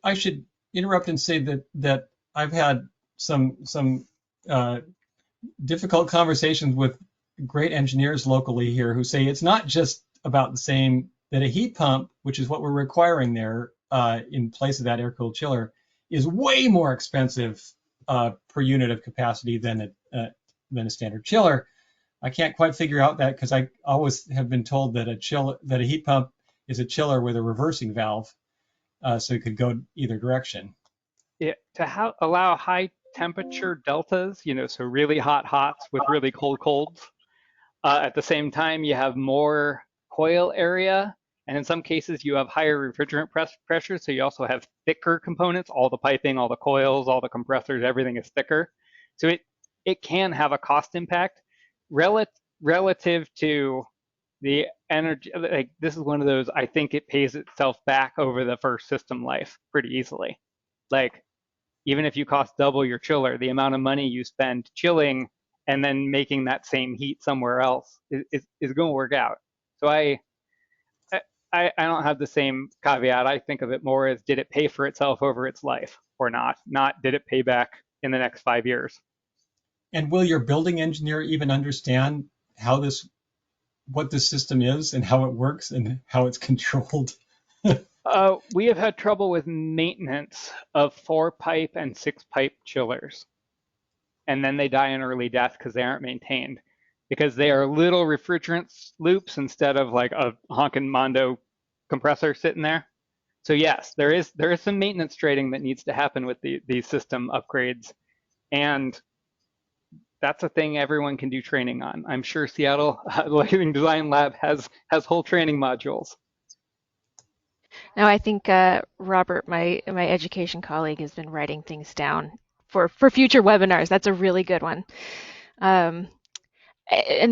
interrupt and say that I've had some difficult conversations with great engineers locally here who say it's not just about the same, that a heat pump, which is what we're requiring there in place of that air-cooled chiller, is way more expensive per unit of capacity than a standard chiller. I can't quite figure out that, because I always have been told that a heat pump is a chiller with a reversing valve, so it could go either direction. Yeah, to allow high temperature deltas, so really hot hots with really cold colds. At the same time, you have more coil area, and in some cases you have higher refrigerant pressure, so you also have thicker components. All the piping, all the coils, all the compressors, everything is thicker. So it can have a cost impact relative to the energy. Like, this is one of those, I think it pays itself back over the first system life pretty easily. Like, even if you cost double your chiller, the amount of money you spend chilling and then making that same heat somewhere else is going to work out. So I don't have the same caveat. I think of it more as, did it pay for itself over its life or not? Not did it pay back in the next 5 years? And will your building engineer even understand what this system is and how it works and how it's controlled? We have had trouble with maintenance of 4-pipe and 6-pipe chillers. And then they die an early death because they aren't maintained, because they are little refrigerant loops instead of like a honkin' Mondo compressor sitting there. So yes, there is some maintenance trading that needs to happen with these system upgrades. And that's a thing everyone can do training on. I'm sure Seattle Lighting Design Lab has whole training modules. Now, I think Robert, my education colleague, has been writing things down for future webinars. That's a really good one. And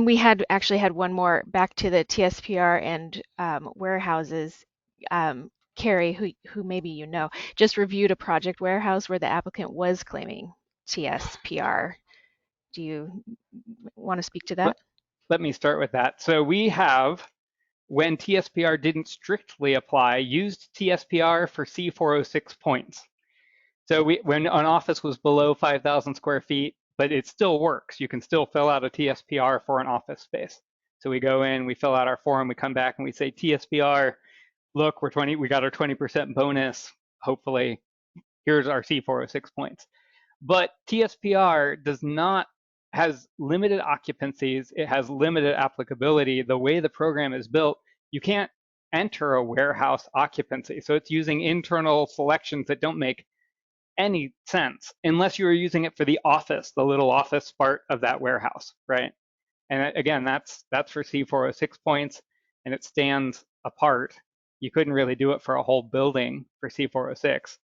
we actually had one more back to the TSPR and warehouses. Carrie, who maybe you know, just reviewed a project warehouse where the applicant was claiming TSPR. Do you want to speak to Let, that? let me start with that. So we have, when TSPR didn't strictly apply, used TSPR for C406 points. So when an office was below 5,000 square feet, but it still works, you can still fill out a TSPR for an office space. So we go in, we fill out our form, we come back and we say TSPR, look, we got our 20% bonus, hopefully, here's our C406 points. But TSPR has limited occupancies, it has limited applicability. The way the program is built, you can't enter a warehouse occupancy. So it's using internal selections that don't make any sense unless you are using it for the office, the little office part of that warehouse, right? And again, that's for C406 points, and it stands apart. You couldn't really do it for a whole building for C406.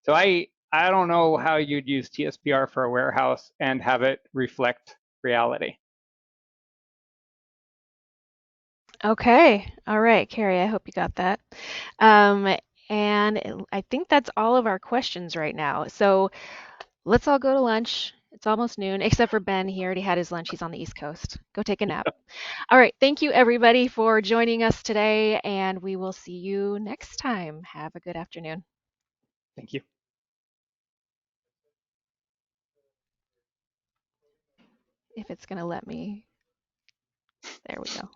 So I don't know how you'd use TSPR for a warehouse and have it reflect reality. Okay. All right, Carrie, I hope you got that. Um, and I think that's all of our questions right now. So let's all go to lunch. It's almost noon, except for Ben. He already had his lunch. He's on the East Coast. Go take a nap. All right. Thank you, everybody, for joining us today, and we will see you next time. Have a good afternoon. Thank you. If it's going to let me. There we go.